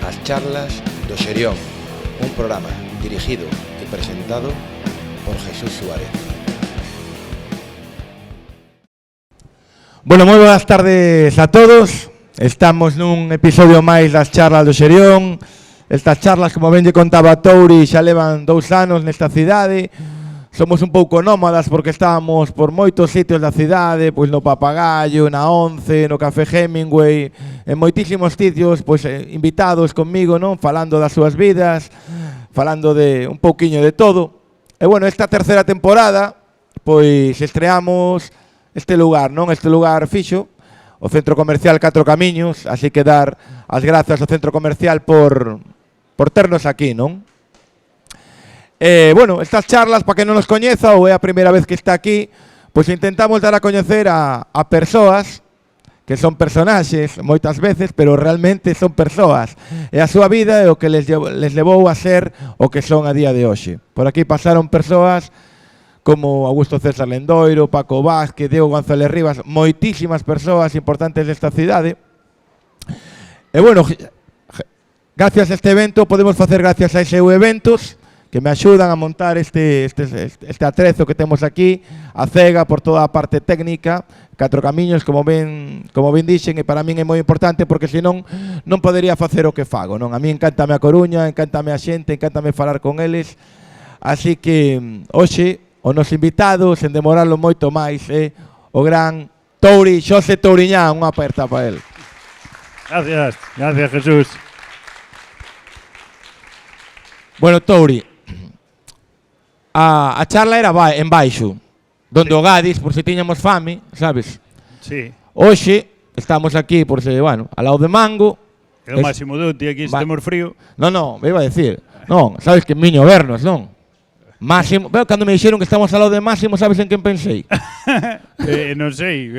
As charlas do Xerión, un programa dirigido e presentado por Jesús Suárez. Bueno, moi boas tardes a todos. Estamos nun episodio máis das charlas do Xerión. Estas charlas, como ben lle contaba Touri, xa levan 2 anos nesta cidade. Somos un pouco nómadas porque estábamos por moitos sitios da cidade, pois no Papagayo, na Once, no Café Hemingway, en moitísimos sitios, pois invitados conmigo, non? Falando das súas vidas, falando de un pouquiño de todo. E bueno, esta terceira temporada, pois estreamos este lugar, non? Este lugar fixo, o Centro Comercial Catro Camiños, así que dar as grazas ao Centro Comercial por ternos aquí, non? Bueno, estas charlas, para que non nos coñeza ou é a primeira vez que está aquí, pois intentamos dar a coñecer a persoas que son personaxes moitas veces, pero realmente son persoas. E a súa vida é o que les levou a ser o que son a día de hoxe. Por aquí pasaron persoas como Augusto César Lendoiro, Paco Vázquez, Diego González Rivas, moitísimas persoas importantes desta cidade. E bueno, gracias a este evento, podemos facer gracias a SEU Eventos, que me axudan a montar este atrezo que temos aquí, a cega por toda a parte técnica, Catro Camiños, como ben dixen, e para min é moi importante porque senón non podería facer o que fago, non? A mí encántame a Coruña, encántame a xente, encántame falar con eles, así que hoxe o nos invitados, sen demorarlo moito máis, o gran Touri, Xosé Touriñán, unha aperta para el. Gracias Jesús. Bueno, Touri, a charla era en baixo, donde o Gadis, por se tiñamos fame, sabes? Sí. Hoxe estamos aquí, por se, bueno, ao lado de Mango. É o Máximo Dutti, aquí se temos frío. Non, me iba a decir. Non, sabes que Miño Vernos, non? Máximo, pero cando me dixeron que estamos ao lado de Máximo, sabes en quen pensei? Non sei,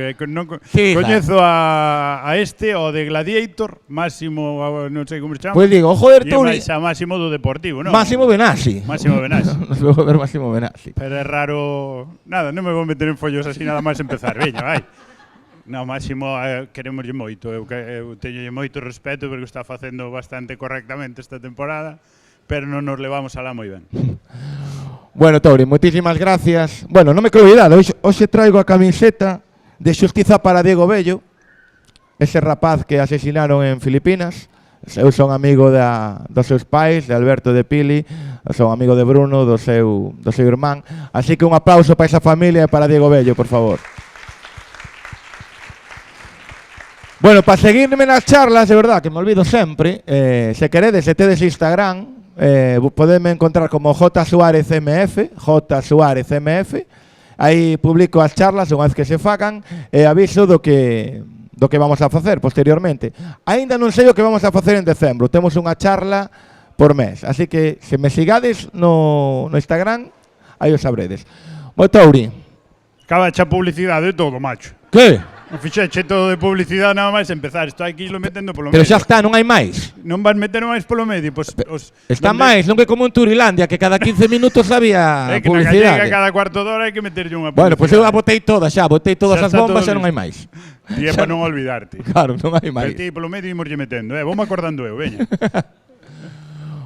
sí, coñezo a este, o de Gladiator, Máximo, non sei como se chama. Pois digo, joder, Touri. E máis a Máximo do Deportivo, non? Máximo Benassi. Máximo Benassi. Nos vou ver Máximo Benassi. Pero é raro. Nada, non me vou meter en follos así nada máis empezar. Veña, vai. Non, Máximo, queremoslle moito. Eu teñolle moito respeto porque está facendo bastante correctamente esta temporada, pero non nos levamos alá moi ben. Bueno, Touri, moitísimas gracias. Bueno, non me creo idade, hoxe traigo a camiseta de xustiza para Diego Bello, ese rapaz que asesinaron en Filipinas. Eu son amigo dos seus pais, de Alberto de Pili, son amigo de Bruno, do seu irmán. Así que un aplauso para esa familia e para Diego Bello, por favor. Bueno, para seguirme nas charlas, de verdad, que me olvido sempre, se queredes, se tedes Instagram, podeme encontrar como J Suárez MF, aí publico as charlas unha vez que se fagan e aviso do que vamos a facer posteriormente. Aínda non sei o que vamos a facer en decembro, temos unha charla por mes, así que se me sigades no Instagram, aí o sabredes. Moi Touri. Cabacha publicidade e todo, macho. Que? Fixeche todo de publicidade nada máis empezar. Estou aquí lo metendo polo Pero medio. xa está, non hai máis. Non vas meter máis polo medio, pois está máis, non que como en Turilandia, que cada 15 minutos había que publicidade. Na gallega cada cuarto de hora hai que meterlle unha publicidade. Bueno, pois eu a botei todas xa, botei todas as bombas e non hai máis. E é para non olvidarte. Claro, non hai máis. Metí polo medio e imoslle metendo, voume acordando eu, veña.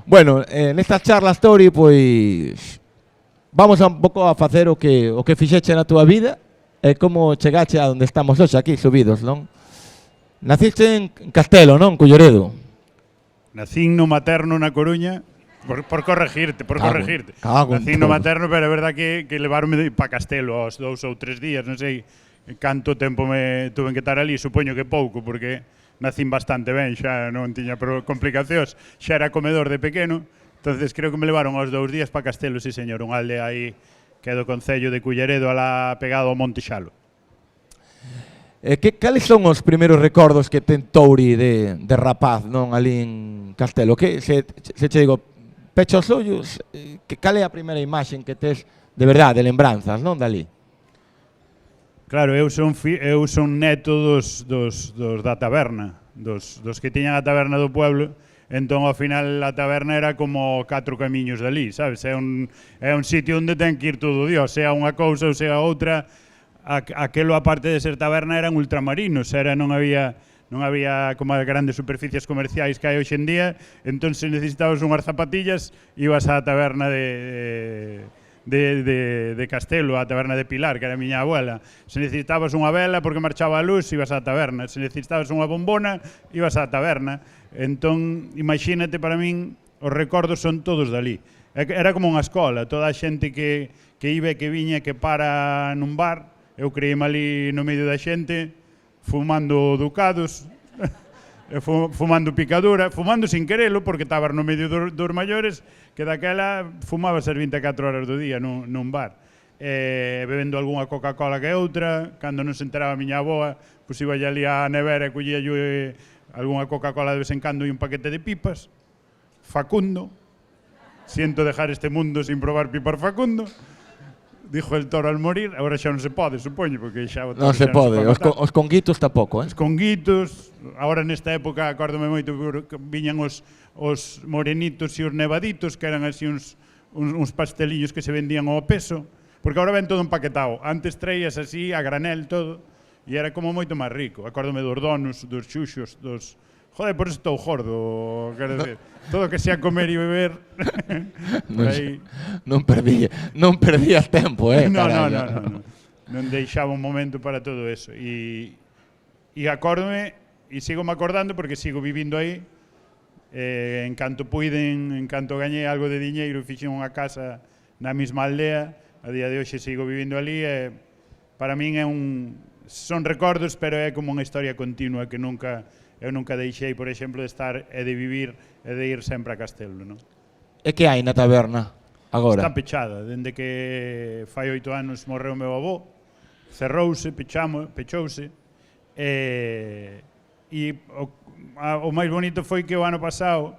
Bueno, nestas charlas, Touri, pois vamos un pouco a facer o que fixeche na túa vida. É como chegache a onde estamos hoxe aquí, subidos, non? Naciste en Castelo, non? Culleredo. Nacín no materno na Coruña, por corregirte. Nacín no materno, pero é verdad que levarme para Castelo aos 2 ou 3 días, non sei canto tempo me tuven que estar ali, supoño que pouco, porque nacín bastante ben, xa non tiña complicacións, xa era comedor de pequeno, entonces creo que me levaron aos 2 días para Castelo, sí señor, unha aldea aí que é do concello de Culleredo, alá pegado ao Monte Xalo. Cales son os primeiros recordos que ten Touri de rapaz, non, ali en Castelo? Que se che digo, pecho os ollos, cal é a primeira imaxen que tes de verdade, de lembranzas, non, dali? Claro, eu son neto dos da taberna, dos que tiñan a taberna do pueblo. Entón, ao final, a taberna era como 4 camiños dali, sabes? É un sitio onde ten que ir todo Dios, sea unha cousa ou sea outra. Aquelo, aparte de ser taberna, eran ultramarinos, non había non había como as grandes superficies comerciais que hai hoxe en día, entón se necesitabas unhas zapatillas, ibas á taberna de Castelo, a taberna de Pilar, que era a miña abuela. Se necesitabas unha vela porque marchaba a luz, ibas á taberna. Se necesitabas unha bombona, ibas á taberna. Entón, imagínate, para min, os recordos son todos dali. Era como unha escola, toda a xente que iba e que viña, que para nun bar, eu creíme ali no medio da xente, fumando ducados, fumando picadura, fumando sin querelo, porque estaba no medio dos maiores, que daquela fumaba as 24 horas do día nun bar. Bebendo algunha Coca-Cola que outra, cando non se enteraba a miña aboa, pois iba ali á nevera e collía algunha Coca-Cola de vez en cando e un paquete de pipas. Facundo, siento dejar este mundo sin probar pipas Facundo, dijo el toro al morir. Agora xa non se pode, supoño, porque xa non se pode, os conguitos tampouco, Os conguitos, agora nesta época, acórdome moito, viñan os morenitos e os nevaditos, que eran así uns pastelillos que se vendían ao peso, porque agora ven todo empaquetado. Antes traías así, a granel, todo, e era como moito máis rico. Acórdome dos donuts, dos xuxos, dos... Joder, por eso estou gordo, quero decir. Todo que sea comer e beber. Non perdías tempo, Non. Non deixaba un momento para todo eso. E acórdome, e sigo me acordando porque sigo vivindo aí. En canto puiden, en canto gañei algo de diñeiro, fixen unha casa na mesma aldea. A día de hoxe sigo vivindo ali. Para min son recordos, pero é como unha historia continua que eu nunca deixei, por exemplo, de estar e de vivir e de ir sempre a Castelo, non? E que hai na taberna agora? Está pechada, dende que fai 8 anos morreu o meu avó, cerrouse, pechouse, e o máis bonito foi que o ano pasado,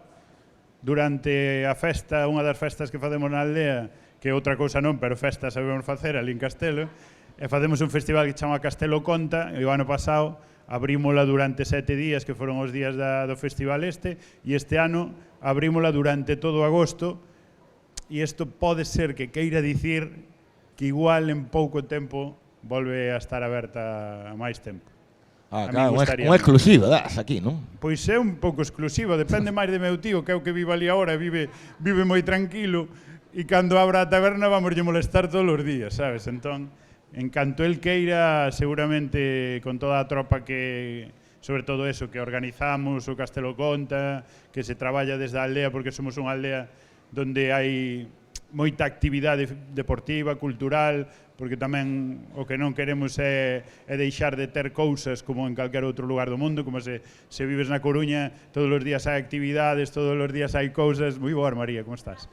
durante a festa, unha das festas que facemos na aldea, que outra cousa non, pero festa sabemos facer ali en Castelo, e facemos un festival que chama Castelo Conta, e o ano pasado abrímola durante 7 días, que foron os días do festival e este ano abrímola durante todo agosto, e isto pode ser que queira dicir que igual en pouco tempo volve a estar aberta máis tempo. Claro, unha exclusiva das aquí, non? Pois é un pouco exclusiva, depende máis de meu tío, que é o que vive ali agora, vive moi tranquilo, e cando abra a taberna vamos lle molestar todos os días, sabes? Entón, en canto el queira, seguramente con toda a tropa que, sobre todo eso, que organizamos o Castelo Conta, que se traballa desde a aldea, porque somos unha aldea donde hai moita actividade deportiva, cultural, porque tamén o que non queremos é deixar de ter cousas como en calquer outro lugar do mundo, como se vives na Coruña, todos os días hai actividades, todos os días hai cousas. Moi boa, María, como estás?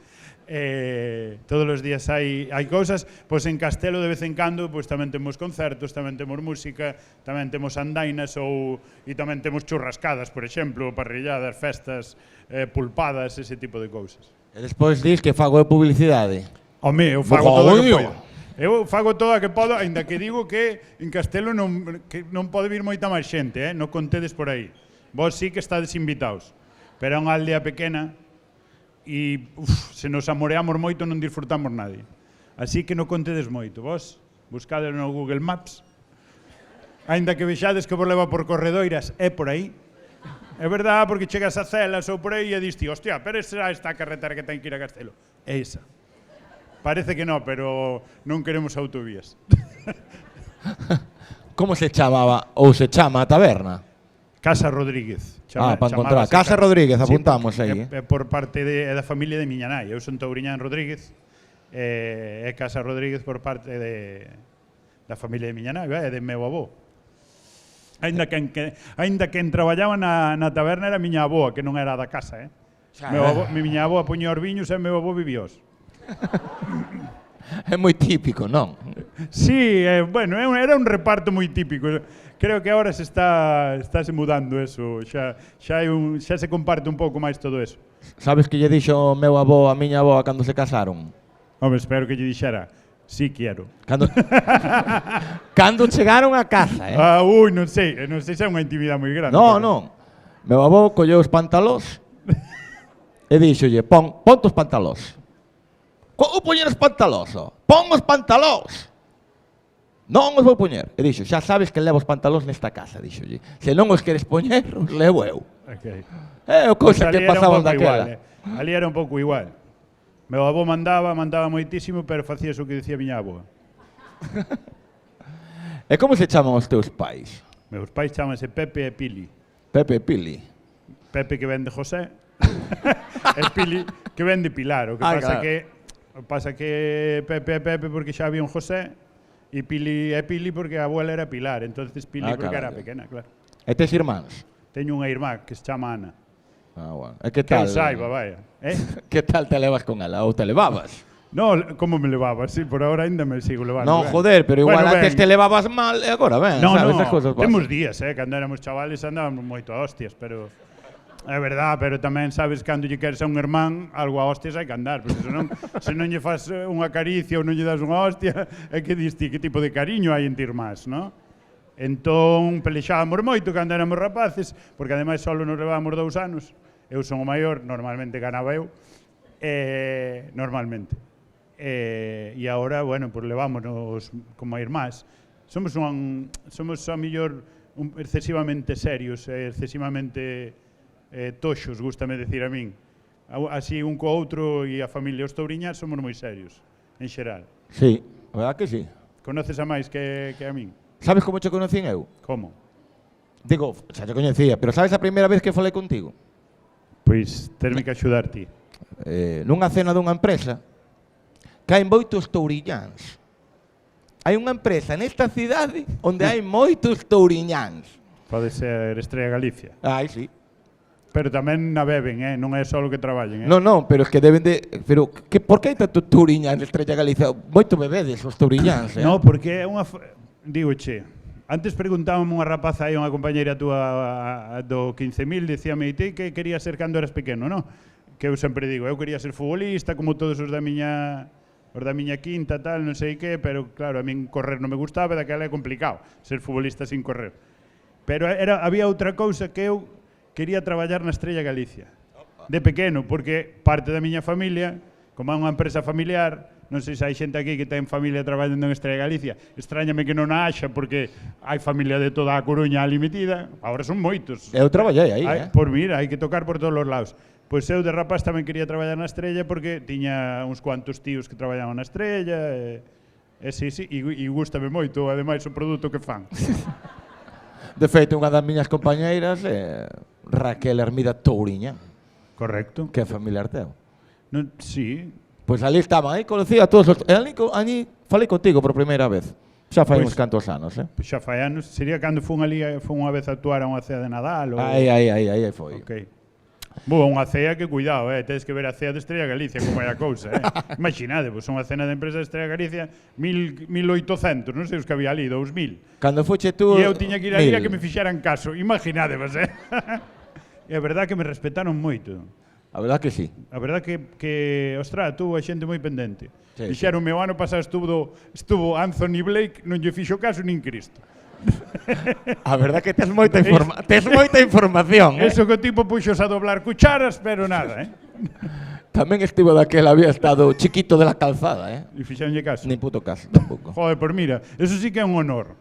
Todos os días hai cousas, pois en Castelo de vez en cando pois tamén temos concertos, tamén temos música, tamén temos andainas e tamén temos churrascadas, por exemplo, parrilladas, festas, pulpadas, ese tipo de cousas. E despois dis que fago de publicidade. Home, eu fago todo o que podo. Eu fago todo o que podo, aínda que digo que en Castelo non pode vir moita máis xente, non contedes por aí. Vos sí que estades invitados, pero é unha aldea pequena e se nos amoreamos moito non disfrutamos nadie. Así que non contedes moito. Vos buscade no Google Maps, aínda que vexades que vos leva por corredoiras, é por aí. É verdade, porque chegas a Celas ou por aí e diste, hostia, pero esa esta carretera que ten que ir a Castelo. É esa. Parece que non, pero non queremos autovías. Como se chamaba ou se chama a taberna? Casa Rodríguez. Para encontrar. Casa Rodríguez, apuntamos aí. Por parte da familia de miña nai. Eu son Touriñán Rodríguez, e Casa Rodríguez por parte da familia de miña nai, e de meu avó. Ainda quen traballaba na taberna era miña aboa, que non era da casa, miña aboa poñía os viños e meu avó viviós. É moi típico, non? Sí, bueno, era un reparto moi típico. Creo que agora estáse mudando eso, xa se comparte un pouco máis todo eso. Sabes que lle dixo o meu avó a miña aboa cando se casaron? Home, espero que lle dixera, sí quero. Cando chegaron a casa, non sei se é unha intimidade moi grande. Non. Meu avó colleu os pantalós e dixolle, pon os pantalós. Como poñer os pantalós? Pon os pantalós. Non os vou poñer. E dixo, xa sabes que levo os pantalóns nesta casa, dixolle. Se non os queres poñer, os levo eu. Okay. É o cousa Pues que pasaban daquela. Igual, ali era un pouco igual. Meu avó mandaba moitísimo, pero facía o que dicía miña avó. E como se chaman os teus pais? Meus pais chamanse Pepe e Pili. Pepe e Pili. Pepe que vende José e Pili que vende Pilar. O que pasa que Pepe é Pepe porque xa había un José e Pili é Pili porque a abuela era Pilar. Entonces Pili porque era pequena, claro. E tes irmáns? Teño unha irmá que se chama Ana. Bueno. E que tal? Que saiba, vaya. Que tal te levas con ela? Ou te levabas? No, como me levaba? Sí, por ahora ainda me sigo levando. Non, joder, pero igual antes te levabas mal e agora ben, sabes, as cousas pasan. Temos días, cando éramos chavales andábamos moito a hostias, pero é verdad, pero tamén sabes cando lle queres a un irmán, algo a hostias hai que andar, porque se non lle faz unha caricia ou non lle das unha hostia, é que diste que tipo de cariño hai entre irmás, non? Entón, pelexábamos moito cando éramos rapaces, porque ademais só nos levábamos 2 anos. Eu son o maior, normalmente ganaba eu, normalmente. E agora, bueno, pues levámonos como a irmás. Somos a mellor excesivamente serios, excesivamente toxos, gústame decir a min. Así un co outro e a familia os Touriñas somos moi serios, en xeral. Sí, verdad que sí. Conoces a máis que a min? Sabes como te conocín eu? Como? Digo, xa te coñecía, pero sabes a primeira vez que falei contigo? Pois, terme que axudar ti. Nunha cena dunha empresa, caen moitos touriñáns. Hai unha empresa nesta cidade onde hai moitos touriñáns. Pode ser Estrella Galicia. Ai, sí. Pero tamén na beben, non é só o que traballen, Non, pero es que deben de... Pero por que hai tanto touriñán en Estrella Galicia? Moito bebedes os touriñáns, Non, porque é unha... Digo, che, antes preguntábame unha rapaza aí, unha compañeira túa do 15.000, dicíame, ti que querías ser cando eras pequeno, non? Que eu sempre digo, eu quería ser futbolista, como todos os da miña quinta, tal, non sei que, pero claro, a min correr non me gustaba, daquela é complicado ser futbolista sin correr. Pero había outra cousa que eu quería traballar na Estrella Galicia, de pequeno, porque parte da miña familia, como é unha empresa familiar, non sei se hai xente aquí que ten familia traballando en Estrella Galicia, extrañame que non a haxa, porque hai familia de toda a Coruña ali metida, agora son moitos. Eu traballei aí, Por mira, hai que tocar por todos os lados. Pois eu de rapaz tamén quería traballar na Estrella porque tiña uns cuantos tíos que traballaban na Estrella, sí, e gústame moito, ademais, o produto que fan. De feito, unha das miñas compañeiras é Raquel Hermida Touriñán. Correcto. Que é familiar teu. Sí. Pois ali estaban, aí conocí a todos os... Ali falei contigo por primeira vez. Xa fai uns cantos anos, Pois xa fai anos. Sería cando fun unha vez a actuar a unha cea de Nadal? Aí foi. Ok. Boa, unha cea que cuidado, tedes que ver a cea de Estrella Galicia, como é a cousa, Imaginade, pois unha cena de empresa de Estrella Galicia, 1800, non sei os que había ali, 2000. Cando foche tú... E eu tiña que ir ali a que me fixeran caso, imaginadevos, E a verdad que me respetaron moito. A verdad que sí. A verdad que ostras, tuvo a xente moi pendente. Sí, Dixeron, o ano pasado estuvo Anthony Blake, non lle fixo caso nin Cristo. A verdad que tes moita información, Eso que o tipo puxos a doblar cucharas, pero nada, Tamén estivo daquela, había estado chiquito de la calzada, E fixeronlle caso. Nin puto caso, tampouco. Joder, pues mira, eso sí que é un honor.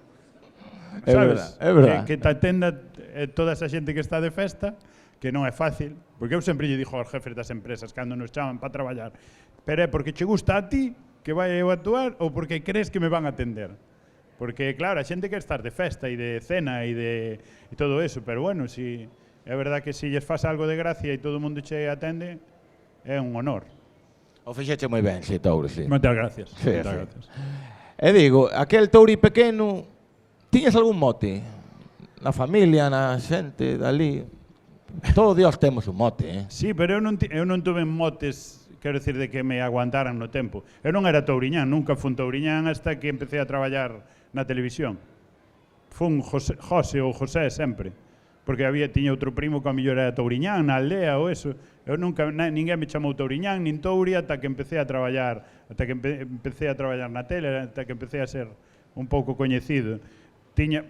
É verdad, é verdad. Que te atenda toda esa xente que está de festa, que non é fácil, porque eu sempre lle dixo aos jefes das empresas cando nos chaman para traballar, pero é porque che gusta a ti que vai eu actuar ou porque crees que me van a atender. Porque, claro, a xente quer estar de festa e de cena e todo eso, pero bueno, si é verdad que se lles faz algo de gracia e todo o mundo che atende, é un honor. O fixeche moi ben, si, Touro, si. Moitas gracias. Sí, gracias. E digo, aquel Touri pequeno, tiñas algún mote? Na familia, na xente, dali... Todos Dios temos un mote, Sí, pero eu non tuve motes, quero decir, de que me aguantaran no tempo. Eu non era touriñán, nunca fun touriñán hasta que empecé a traballar na televisión. Fun José ou José sempre, porque tiña outro primo que a mellor era touriñán na aldea ou eso. Eu nunca, ninguén me chamou touriñán, nin touri, ata que empecé a traballar, na tele, ata que empecé a ser un pouco coñecido. Tiña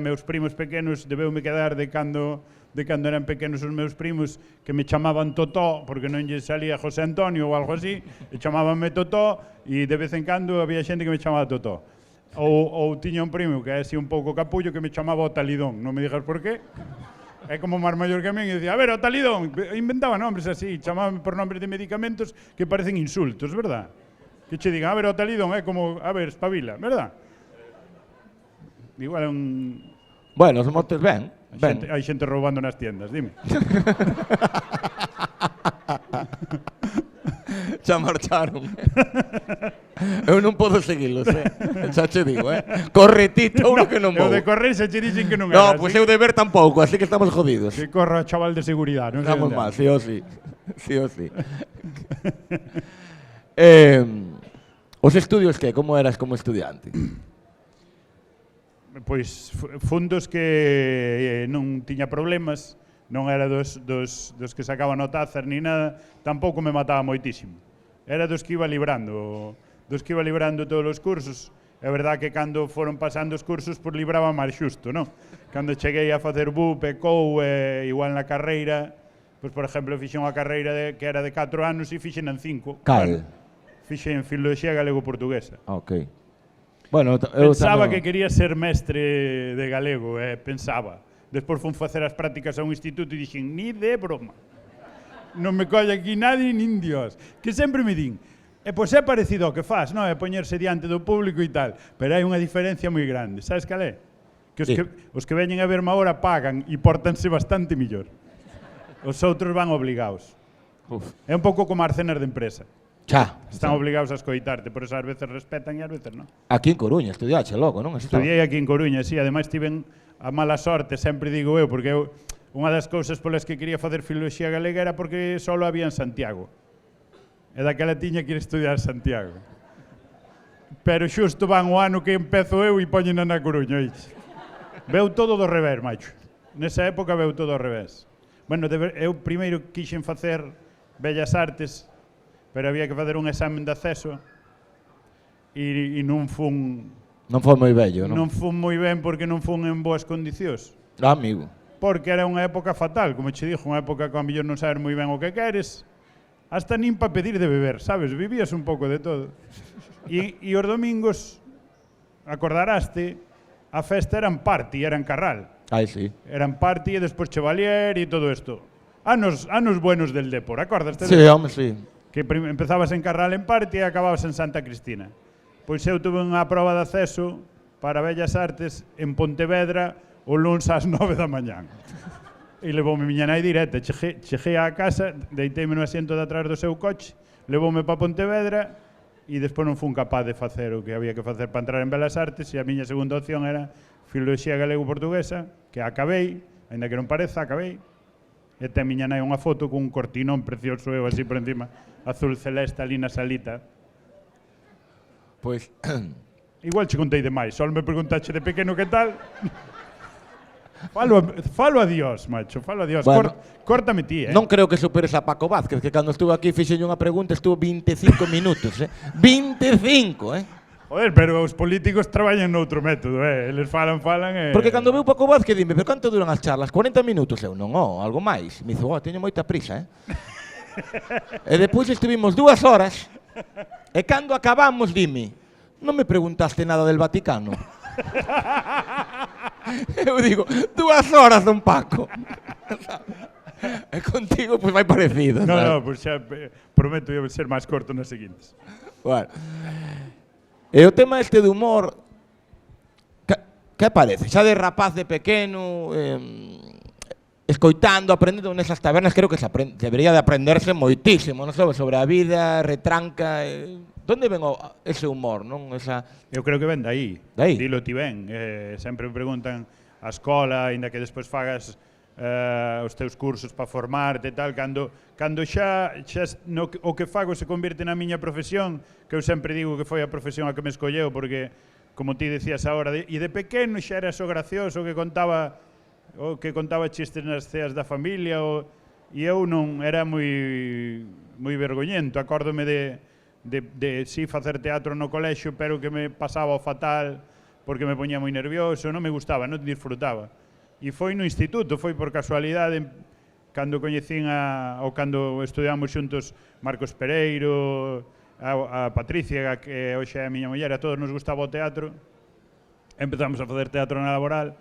meus primos pequenos, debeume quedar de cando eran pequenos os meus primos, que me chamaban Totó, porque non lle salía José Antonio ou algo así, e chamábanme Totó, e de vez en cando había xente que me chamaba Totó. Ou tiña un primo que é así un pouco capullo que me chamaba o talidón, non me digas por qué. É como máis maior que a min e dicía, a ver, o talidón, inventaba nombres así, chamaban por nombres de medicamentos que parecen insultos, verdad? Que che digan, a ver, o talidón é como, a ver, espabila, verdad? Igual é un... Bueno, os motes ben. Hai xente roubando nas tiendas, dime. Xa marcharon. Eu non podo seguilos, xa che digo, corre ti, touro que non vou. Eu de correr xa che dixen que non era. No, pois eu de ver tampouco, así que estamos jodidos. Que corra chaval de seguridade, non sei. Estamos mal, sí o sí. Sí o sí. Os estudios que, como eras como estudiante? Pois fundos que non tiña problemas, non era dos que sacaban notazas ni nada, tampouco me mataba moitísimo. Era dos que iba librando todos os cursos. É verdad que cando foron pasando os cursos, pois libraba máis xusto, non? Cando cheguei a facer BUP e COU, igual na carreira, pois, por exemplo, fixen unha carreira que era de 4 anos e fixen en 5. Cal? Fixen Filoloxía Galego-Portuguesa. Ok. Bueno, eu pensaba que quería ser mestre de galego, pensaba. Despois fun facer as prácticas a un instituto e dixen, ni de broma. Non me colle aquí nadie, nin Dios. Que sempre me din, pois é parecido ao que faz, non? É poñerse diante do público e tal, pero hai unha diferencia moi grande. Sabes cal é? Que os que veñen a verme agora pagan e pórtanse bastante millor. Os outros van obligados. É un pouco como as cenas de empresa. Están obligados a escoitarte, por eso ás veces respetan e ás veces non. Aquí en Coruña, estudiache logo, non? Estudiei aquí en Coruña, sí, ademais tiven a mala sorte, sempre digo eu, porque unha das cousas polas que quería facer Filoloxía Galega era porque só había en Santiago. E daquela tiña que ir estudiar en Santiago. Pero xusto van o ano que empezo eu e poñen na Coruña, oíxe. Veu todo do revés, macho. Nesa época veu todo ao revés. Bueno, eu primeiro quixen facer Bellas Artes, pero había que facer un examen de acceso e non fun... Non foi moi bello, non? Non fun moi ben porque non fun en boas condicións. Amigo. Porque era unha época fatal, como che dixo, unha época que a mellor non sabes moi ben o que queres, hasta nin pa pedir de beber, sabes? Vivías un pouco de todo. E os domingos, acordaraste, a festa era en party, era en Carral. Ai, sí. Era en party e despois Chevalier e todo isto. Anos buenos del Depor, acordaste? Sí, home, sí. Que empezabas en Carral en parte e acababas en Santa Cristina. Pois eu tuve unha proba de acceso para Bellas Artes en Pontevedra o luns ás 9 da mañán. E levoume miña nai directa. Cheguei á casa, deiteime no asiento de atrás do seu coche, levoume para Pontevedra e despois non fun capaz de facer o que había que facer para entrar en Belas Artes e a miña segunda opción era Filoloxía Galego-Portuguesa, que acabei, aínda que non pareza, acabei. E ten miña nai unha foto cun cortinón precioso eu así por encima, azul celeste ali na salita. Pois... Igual che contei demais, só me preguntache de pequeno que tal. Falo a Dios, macho, falo a Dios. Bueno, córtame ti, Non creo que superes a Paco Vázquez, que cando estuvo aquí fixenlle unha pregunta estuvo 25 minutos, 25, Joder, pero os políticos traballan noutro método, Eles falan Porque cando veu Paco Vázquez dime, pero canto duran as charlas? 40 minutos, eu non, algo máis. Me dixo, teño moita prisa, E depois estuvimos 2 horas, e cando acabamos, dime, non me preguntaste nada del Vaticano? Eu digo, 2 horas, don Paco. E contigo, pois vai parecido. Non, pois xa prometo ia ser máis corto nas seguintes. Bueno. E o tema este de humor, que parece? Xa de rapaz de pequeno, escoitando, aprendendo nesas tabernas, creo que debería de aprenderse moitísimo, non sobre a vida, retranca. Donde ven ese humor, non? Eu creo que ven daí. Dilo ti ben. Sempre me preguntan a escola, ainda que despois fagas os teus cursos para formarte e tal, cando xa o que fago se convierte na miña profesión, que eu sempre digo que foi a profesión a que me escolleu, porque, como ti decías agora, e de pequeno xa era so gracioso que contaba chistes nas ceas da familia, e eu non era moi vergoñento. Acórdome de si facer teatro no colexio, pero que me pasaba o fatal, porque me poñía moi nervioso, non me gustaba, non disfrutaba. E foi no instituto, foi por casualidade, cando coñecín ou cando estudiamos xuntos Marcos Pereiro, a Patricia, que hoxe é a miña muller, a todos nos gustaba o teatro, empezamos a facer teatro na Laboral,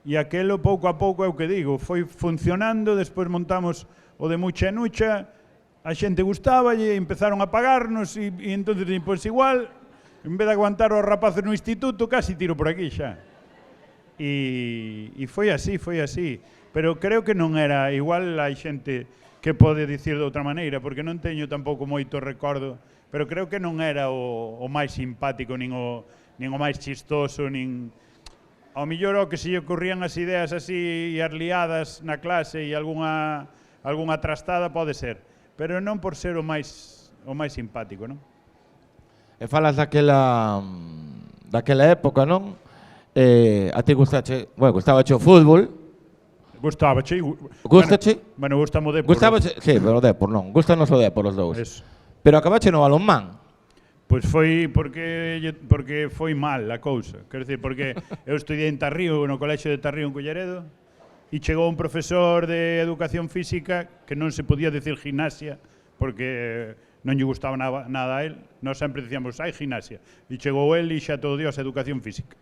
e aquelo pouco a pouco é o que digo, foi funcionando, despois montamos o de Mucha e Nucha, a xente gustaballe, empezaron a pagarnos, e entonces, pois igual, en vez de aguantar os rapaces no instituto, casi tiro por aquí xa. E foi así, pero creo que non era, igual hai xente que pode dicir de outra maneira, porque non teño tampouco moito recordo, pero creo que non era o máis simpático, nin o máis chistoso, nin... Ao millor o que se lle ocurrían as ideas así e as liadas na clase e algunha trastada pode ser, pero non por ser o máis simpático, non? E falas daquela época, non? A ti gustache o fútbol? Gustabache. Gustache? Bueno, gustamo o Depor. Gustabache, sí, pero o Depor non. Gustanos o Depor os dous. Eso. Pero acabache no balonmán. Pois foi porque foi mal a cousa. Quero dicir, porque eu estudiei en Tarrío, no colexio de Tarrío en Culleredo, e chegou un profesor de educación física que non se podía decir gimnasia, porque non lle gustaba nada a él. Nós sempre dicíamos, hai gimnasia. E chegou él e xa todo Dios a educación física.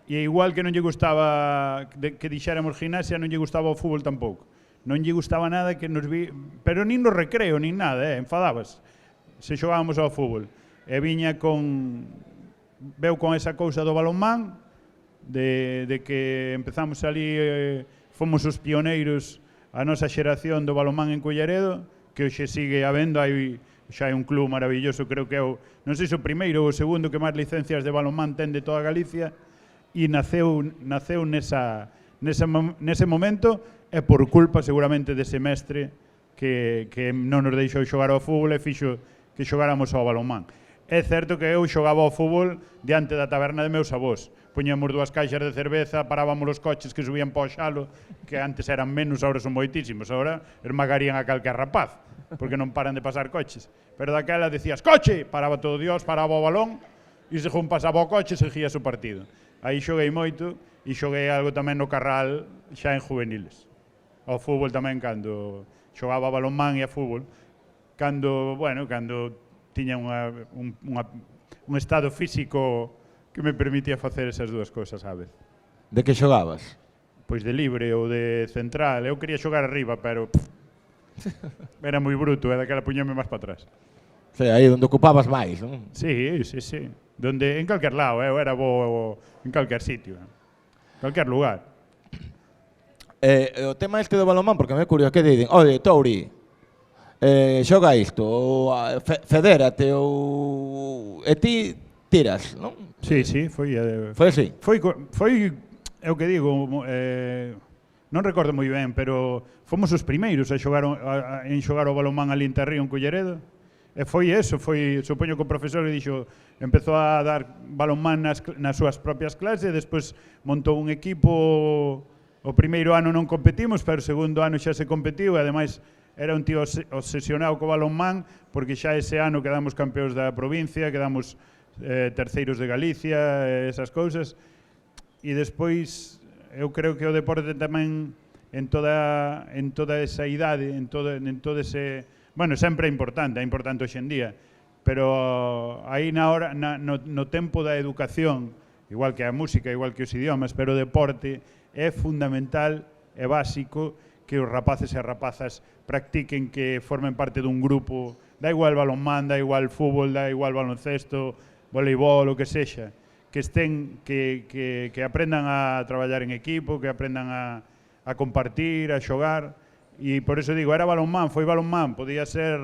E igual que non lle gustaba que dixéramos gimnasia, non lle gustaba o fútbol tampouco. Non lle gustaba nada que nos vi... Pero nin no recreo, nin nada, enfadabas. Se xogábamos ao fútbol. E viña veu con esa cousa do balonmán, de que empezamos ali, fomos os pioneiros, a nosa xeración do balonmán en Culleredo, que hoxe sigue habendo, xa é un club maravilloso, creo que é non sei se o primeiro ou o segundo que máis licencias de balonmán ten de toda Galicia, e naceu nese momento, e por culpa seguramente dese mestre que non nos deixou xogar ao fútbol e fixo que xogáramos ao balonmán. É certo que eu xogaba ao fútbol diante da taberna de meus avós. Poñíamos 2 caixas de cerveza, parábamos os coches que subían para o xalo, que antes eran menos, agora son moitísimos. Agora esmagarían a calquer rapaz, porque non paran de pasar coches. Pero daquela decías, coche! Paraba todo Dios, paraba o balón, e según pasaba o coche, seguías o partido. Aí xoguei moito, e xoguei algo tamén no Carral, xa en juveniles. Ao fútbol tamén, cando xogaba balonmán e a fútbol, cando tiña un estado físico que me permitía facer esas dúas cousas á vez. De que xogabas? Pois de libre ou de central. Eu quería xogar arriba, pero era moi bruto, e daquela puñame máis para atrás. Sí, aí onde ocupabas máis, non? Sí. Donde, en calquer lado, eu era bo en calquer sitio, calquer lugar. O tema este do balonmán, porque me é curioso, que dicen, ode, Touri, xoga isto, ou fedérate, ou... E ti tiras, non? Sí, foi así? Foi, é o que digo, non recordo moi ben, pero fomos os primeiros en xogar o balonmán ali en Tarrío, en Culleredo. E foi eso, supoño que o profesor empezou a dar balonmán nas súas propias clases, despois montou un equipo, o primeiro ano non competimos, pero o segundo ano xa se competiu, e ademais era un tío obsesionado co balonmán, porque xa ese ano quedamos campeóns da provincia, quedamos terceiros de Galicia, esas cousas, e despois eu creo que o deporte tamén en toda esa idade, en todo ese... Bueno, sempre é importante hoxe en día, pero aí no tempo da educación, igual que a música, igual que os idiomas, pero o deporte é fundamental e básico que os rapaces e as rapazas practiquen, que formen parte dun grupo, da igual balonmán, da igual fútbol, da igual baloncesto, voleibol, o que sexa, que aprendan a traballar en equipo, que aprendan a compartir, a xogar. E por eso digo, era balonmán, foi balonmán, podía ser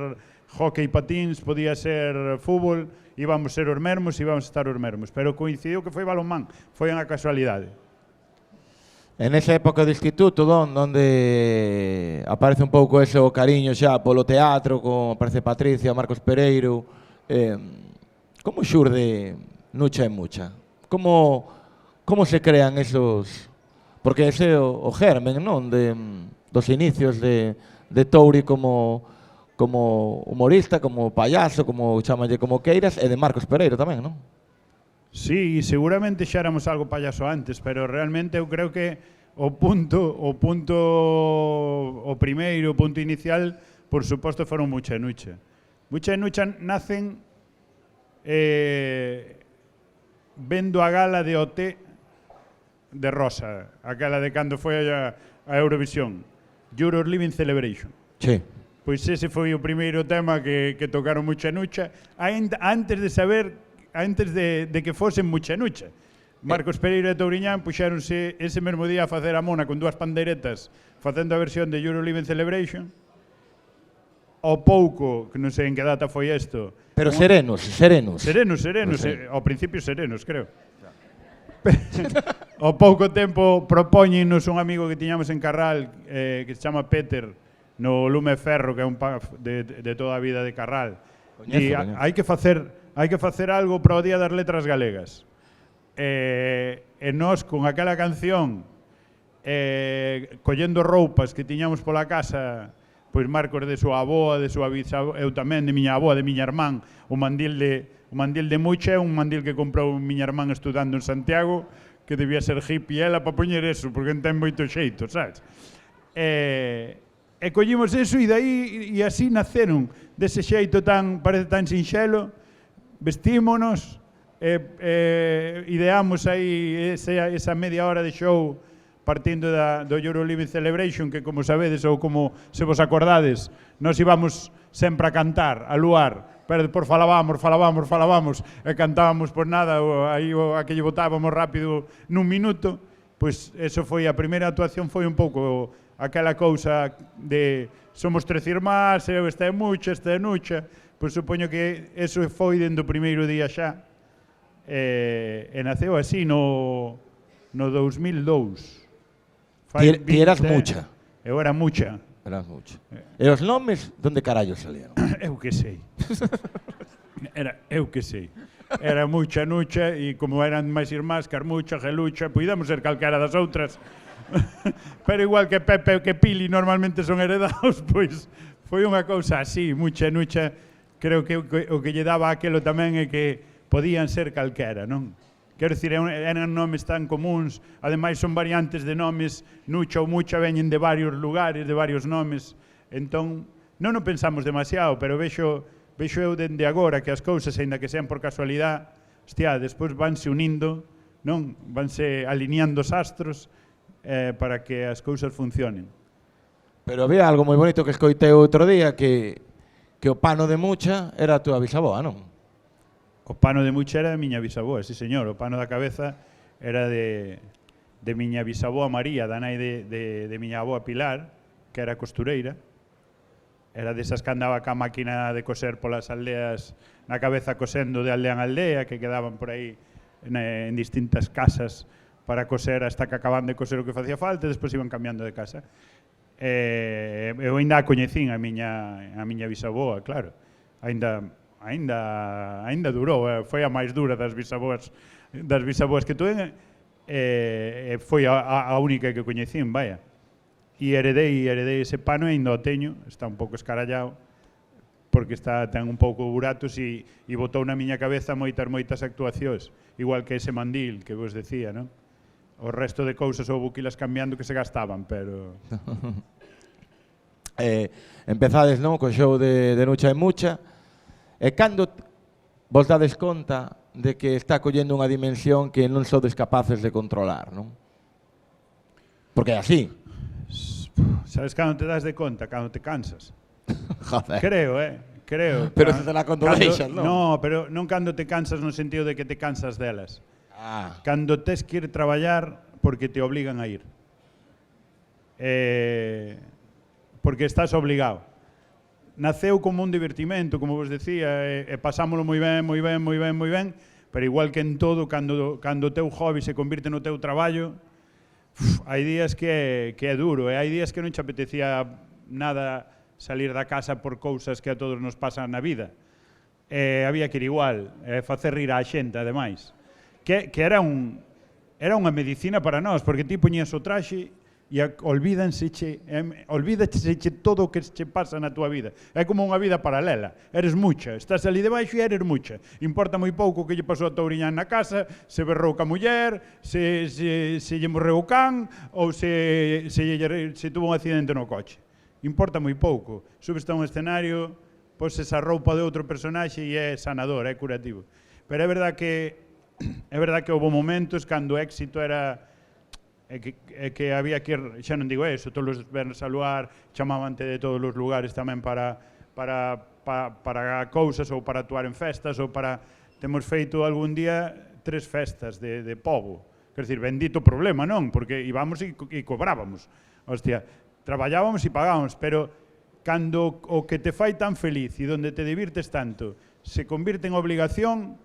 hockey patins, podía ser fútbol, íbamos ser os mesmos, íbamos estar os mesmos, pero coincidiu que foi balonmán, foi unha casualidade. En esa época do instituto, onde aparece un pouco ese cariño xa polo teatro, como aparece Patricia, Marcos Pereiro, como xurde Nucha e Mucha? Como se crean esos... Porque ese é o germen, non? Dos inicios de Touri como humorista, como payaso, como chamalle como queiras, e de Marcos Pereiro tamén, non? Sí, seguramente xa éramos algo payaso antes, pero realmente eu creo que o primeiro punto inicial, por suposto, foron Mucha e Nucha. Mucha e Nucha nacen vendo a gala de OT de Rosa, aquela de cando foi a Eurovisión, Euro Living Celebration. Sí. Pois ese foi o primeiro tema que tocaron Mucha Nucha, antes de que fosen Mucha Nucha. Marcos Pereira e Touriñán puxéronse ese mesmo día a facer a mona con dúas pandeiretas facendo a versión de Euro Living Celebration. Ao pouco, que non sei en que data foi isto. Pero serenos. Serenos, ao principio serenos, creo. Ao pouco tempo propóñenos un amigo que tiñamos en Carral que se chama Peter, no Lume Ferro, que é un pub de toda a vida de Carral. E hai que facer algo para o Día das Letras Galegas. E nós, con aquela canción, collendo roupas que tiñamos pola casa, pois Marcos de súa aboa, de súa bisavoa, eu tamén de miña aboa, de miña irmán, o mandil de Mucha é un mandil que comprou miña irmán estudando en Santiago, que debía ser hippie ela para poñer eso, porque non ten moito xeito, sabes? E collimos eso e dai, e así naceron, dese xeito parece tan sinxelo, vestímonos, ideamos aí esa media hora de show partindo do Euro Living Celebration, que como sabedes, ou como se vos acordades, nós íbamos sempre a cantar, a luar, pero depois falábamos, e cantábamos por nada, aí a que lle botábamos rápido nun minuto, pois eso foi a primeira actuación, foi un pouco aquela cousa de somos tres irmás, eu esta é Mucha, esta é Nucha, pois supoño que eso foi dende o primeiro día xa, e naceu así no 2002. Ti eras Mucha. Eu era Mucha. Eras Mucha. E os nomes, donde carallo salieron? Eu que sei. Eu que sei. Era Mucha, Nucha, e como eran máis irmás, Carmucha, Gelucha, podíamos ser calquera das outras. Pero igual que Pepe e que Pili normalmente son heredados, pois foi unha cousa así, Mucha, Nucha. Creo que o que lle daba aquelo tamén é que podían ser calquera, non? Quero dicir, eran nomes tan comuns, ademais son variantes de nomes, Nucha ou Mucha veñen de varios lugares, de varios nomes, entón non o pensamos demasiado, pero vexo eu dende agora que as cousas, aínda que sean por casualidade, hostia, despois vanse unindo, non? Vanse alineando os astros para que as cousas funcionen. Pero había algo moi bonito que escoitei outro día, que o pano de Mucha era a túa bisaboa, non? O pano de Mucha era de miña bisaboa, sí señor. O pano da cabeza era de miña bisaboa María, da nai de miña aboa Pilar, que era costureira. Era desas que andaba ca máquina de coser polas aldeas na cabeza cosendo de aldea en aldea, que quedaban por aí en distintas casas para coser hasta que acaban de coser o que facía falta e despois iban cambiando de casa. Eu ainda a coñecín a miña bisaboa, claro. Ainda durou, foi a máis dura das bisaboas que tuve, foi a única que coñecín, vaya. E heredei ese pano e ainda o teño, está un pouco escarallado, porque ten un pouco buratos e botou na miña cabeza moitas actuacións, igual que ese mandil que vos decía, non? O resto de cousas houve que ilas cambiando que se gastaban, pero... Empezades, non, co show de Nucha e Mucha, e cando vos dades conta de que está collendo unha dimensión que non sodes capaces de controlar, non? Porque é así. Sabes cando te das de conta? Cando te cansas. Joder. Creo. Pero se te la controleixan, non? No, pero non cando te cansas no sentido de que te cansas delas. Cando tes que ir traballar porque te obligan a ir. Porque estás obligado. Naceu como un divertimento, como vos decía, e pasámolo moi ben, pero igual que en todo, cando o teu hobby se convirte no teu traballo, hai días que é duro, e hai días que non te apetecía nada salir da casa por cousas que a todos nos pasan na vida. Había que ir igual, facer rir á xente, ademais. Que era unha medicina para nós, porque ti poñías o traxe e olvídaseche todo o que che pasa na túa vida. É como unha vida paralela. Eres Mucha, estás ali debaixo e eres Mucha. Importa moi pouco o que lle pasou a Touriñán na casa, se berrou ca muller, se lle morreu o can ou se tuvo un accidente no coche. Importa moi pouco. Subes a un escenario, poses a roupa de outro personaxe e é sanador, é curativo. Pero é verdad que é verdad que houve momentos cando o éxito era que había que ir, xa non digo eso, todos os vernos a luar, chamávante de todos os lugares tamén para cousas ou para actuar en festas ou para... Temos feito algún día 3 festas de pobo. Quer dizer, bendito problema, non? Porque íbamos e cobrábamos. Hostia, traballábamos e pagábamos, pero cando o que te fai tan feliz e donde te divirtes tanto se convirte en obligación,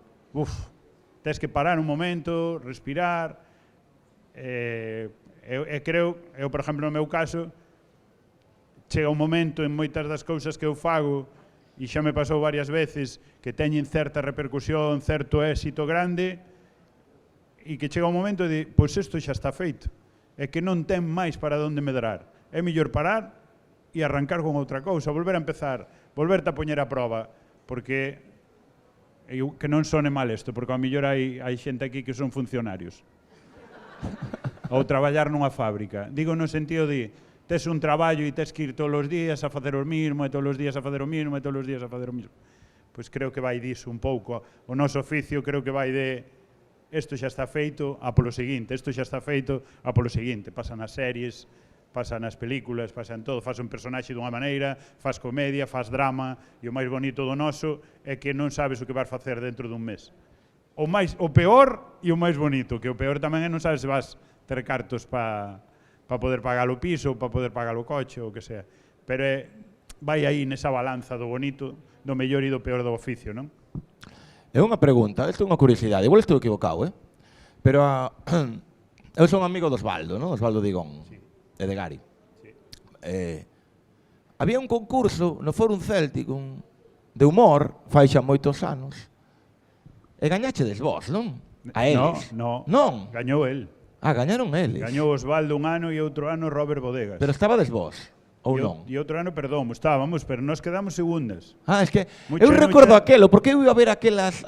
tens que parar un momento, respirar. Eu, por exemplo, no meu caso, chega un momento en moitas das cousas que eu fago, e xa me pasou varias veces, que teñen certa repercusión, certo éxito grande, e que chega un momento de, pois isto xa está feito, é que non ten máis para onde medrar. É mellor parar e arrancar con outra cousa, volver a empezar, volverte a poñer a proba, porque que non sone mal isto, porque ao mellor hai xente aquí que son funcionarios. Ou traballar nunha fábrica. Digo no sentido de tes un traballo e tes que ir todos os días a facer o mismo, e todos os días a facer o mismo, e todos os días a facer o mismo. Pois creo que vai diso un pouco. O noso oficio creo que vai de isto xa está feito, a polo seguinte, isto xa está feito, a polo seguinte. Pasan as series, pasan as películas, pasan todo, faz un personaxe dunha maneira, faz comedia, faz drama, e o máis bonito do noso é que non sabes o que vas facer dentro dun mes. O peor e o máis bonito, que o peor tamén é non sabes se vas ter cartos para poder pagar o piso, para poder pagar o coche, ou o que sea. Pero vai aí nesa balanza do bonito, do mellor e do peor do oficio, non? É unha pregunta, isto é unha curiosidade, igual estou equivocado, pero eu son amigo do Osvaldo, non? Osvaldo Digón, e de Gari. Había un concurso no Fórum Céltico de humor, fai xa moitos anos, e gañachedes vos, non? A eles. Non? Gañou el. Gañaron eles. Gañou Osvaldo un ano e outro ano Robert Bodegas. Pero estabades vos, ou non? E outro ano, perdón, estábamos, pero nós quedamos segundas. Es que eu recordo aquelo, porque eu iba a ver aquelas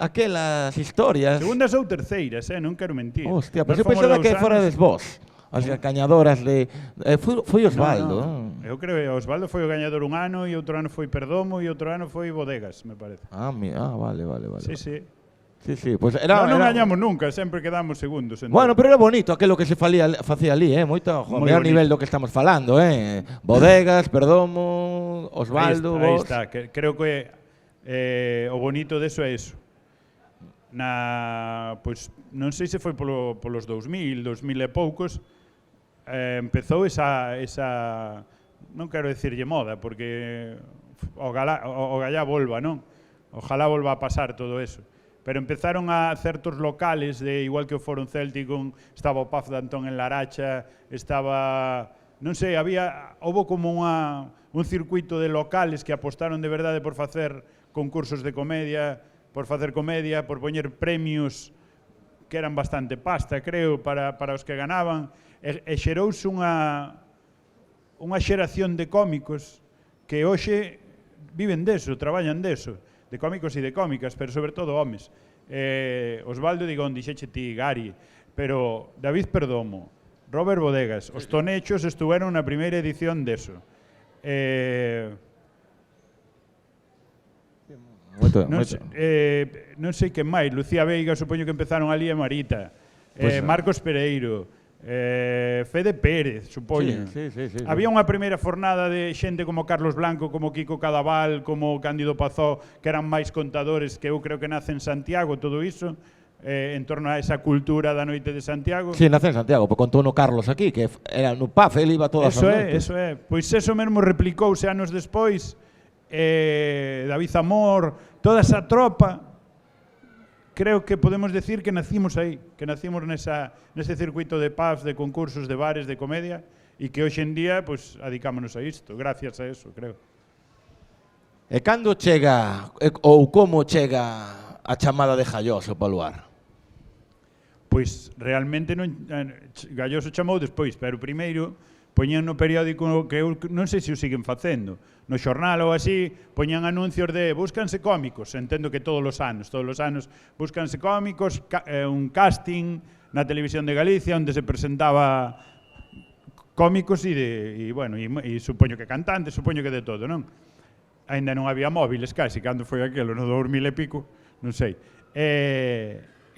historias. Segundas ou terceiras, non quero mentir. Hostia, pois eu pensaba que forades vos. As gañadoras de... Foi Osvaldo. Eu creo que Osvaldo foi o gañador un ano e outro ano foi Perdomo e outro ano foi Bodegas, me parece. Vale. Sí. Sí, pues era... Non gañamos nunca, sempre quedamos segundos. Bueno, pero era bonito aquilo que se facía ali, moito ao nivel do que estamos falando, Bodegas, Perdomo, Osvaldo, vos... Aí está, creo que o bonito deso é eso. Pois, non sei se foi polos 2000 e poucos, empezou esa non quero dicirlle moda, porque ojalá volva, non? Ojalá volva a pasar todo eso. Pero empezaron a certos locales, igual que o Fórum Céltico, estaba o Paz de Antón en Laracha, estaba, non sei, houve como un circuito de locales que apostaron de verdade por facer concursos de comedia, por poñer premios que eran bastante pasta, creo, para os que ganaban, e xerouse unha xeración de cómicos que hoxe viven deso, traballan deso, de cómicos e de cómicas, pero sobre todo homes. Osvaldo Digón, dixeche ti, Gari, pero David Perdomo, Robert Bodegas, os Tonechos estuveron na primeira edición deso. Non sei que máis, Lucía Veiga, supoño que empezaron ali, e Marita, Marcos Pereiro, Fede Pérez, supoño. Sí. Había unha primeira fornada de xente como Carlos Blanco, como Kiko Cadaval, como Cándido Pazó, que eran máis contadores, que eu creo que nace en Santiago, todo iso, en torno a esa cultura da noite de Santiago. Sí, nace en Santiago, porque contou no Carlos aquí, que era no PAF, ele iba todas as noites. Eso é. Pois eso mesmo replicouse anos despois, David Zamor, toda esa tropa. Creo que podemos decir que nacimos aí, que nacimos nese circuito de pubs, de concursos, de bares, de comedia, e que hoxe en día, pues, adicámonos a isto, gracias a eso, creo. E cando chega, ou como chega a chamada de Galloso para o lugar? Pois, realmente, Galloso chamou despois, pero primeiro poñían no periódico, que eu non sei se o siguen facendo, no xornal ou así, poñían anuncios de búscanse cómicos, entendo que todos os anos búscanse cómicos, un casting na televisión de Galicia onde se presentaba cómicos e supoño que cantantes, supoño que de todo, non? Ainda non había móviles casi, cando foi aquelo, no 2000 e pico, non sei.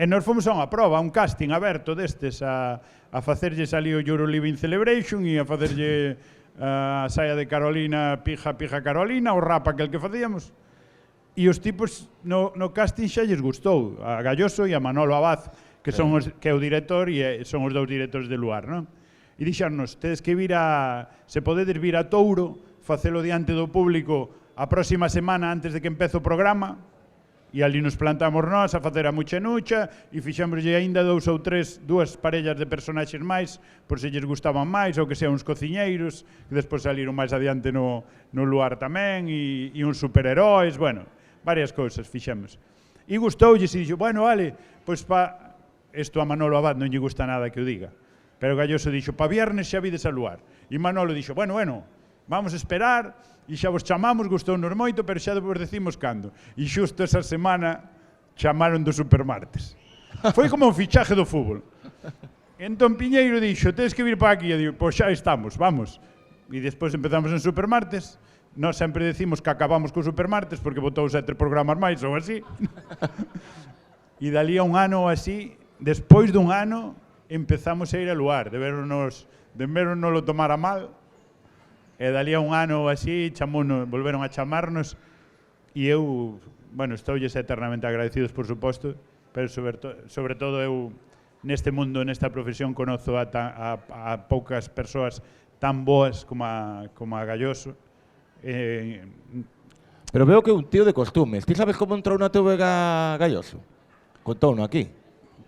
E nos fomos a unha proba, a un casting aberto destes a facerlles ali o Euro Living Celebration e a facerlle a saia de Carolina, pija Carolina, o rap aquel que facíamos. E os tipos no casting xa lles gustou, a Galloso e a Manolo Abad, que son que é o director e son os dous directores de Luar, non? E dixarnos, tedes que vir se podedes vir a Touro, facelo diante do público a próxima semana antes de que empece o programa, e ali nos plantamos nós a facer a mucha e fixámoslle aínda dúas parellas de personaxes máis, por se lles gustaban máis, ou que sean uns cociñeiros, que despois saliron máis adiante no Luar tamén, e uns superheróis, bueno, varias cousas fixemos. E gustoulles e dixo, bueno, vale, pois isto a Manolo Abad non lle gusta nada que o diga, pero Galloso dixo, pa viernes xa vides a Luar. E Manolo dixo, bueno, vamos a esperar, e xa vos chamamos, gustounos moito, pero xa vos decimos cando. E xusto esa semana chamaron do Supermartes. Foi como un fichaje do fútbol. Entón Piñeiro dixo, tedes que vir para aquí. E digo, pois xa estamos, vamos. E despois empezamos en Supermartes. Nós sempre decimos que acabamos co Supermartes porque botou 7 programas máis ou así. E dali a un ano ou así, despois dun ano, empezamos a ir a Luar, de vernos lo tomar a mal. E dali a un ano ou así, volveron a chamarnos e eu, bueno, estoulles eternamente agradecidos, por suposto, pero sobre todo eu, neste mundo, nesta profesión, conozo a poucas persoas tan boas como a Galloso. Pero veo que é un tío de costumes. Ti sabes como entrou na TV Galloso? Contouno aquí.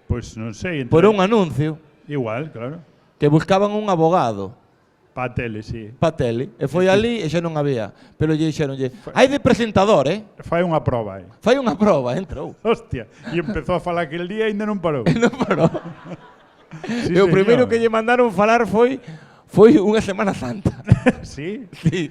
Pois non sei. Por un anuncio. Igual, claro. Que buscaban un abogado. Pa tele, sí. Pa tele. E foi ali e xa non había. Pero lle dixeronlle, hai de presentador, Fai unha proba, Fai unha proba, entrou. Hostia. E empezou a falar aquel día e ainda non parou. E non parou. Sí, e o primeiro que lle mandaron falar foi unha Semana Santa. Sí? Sí,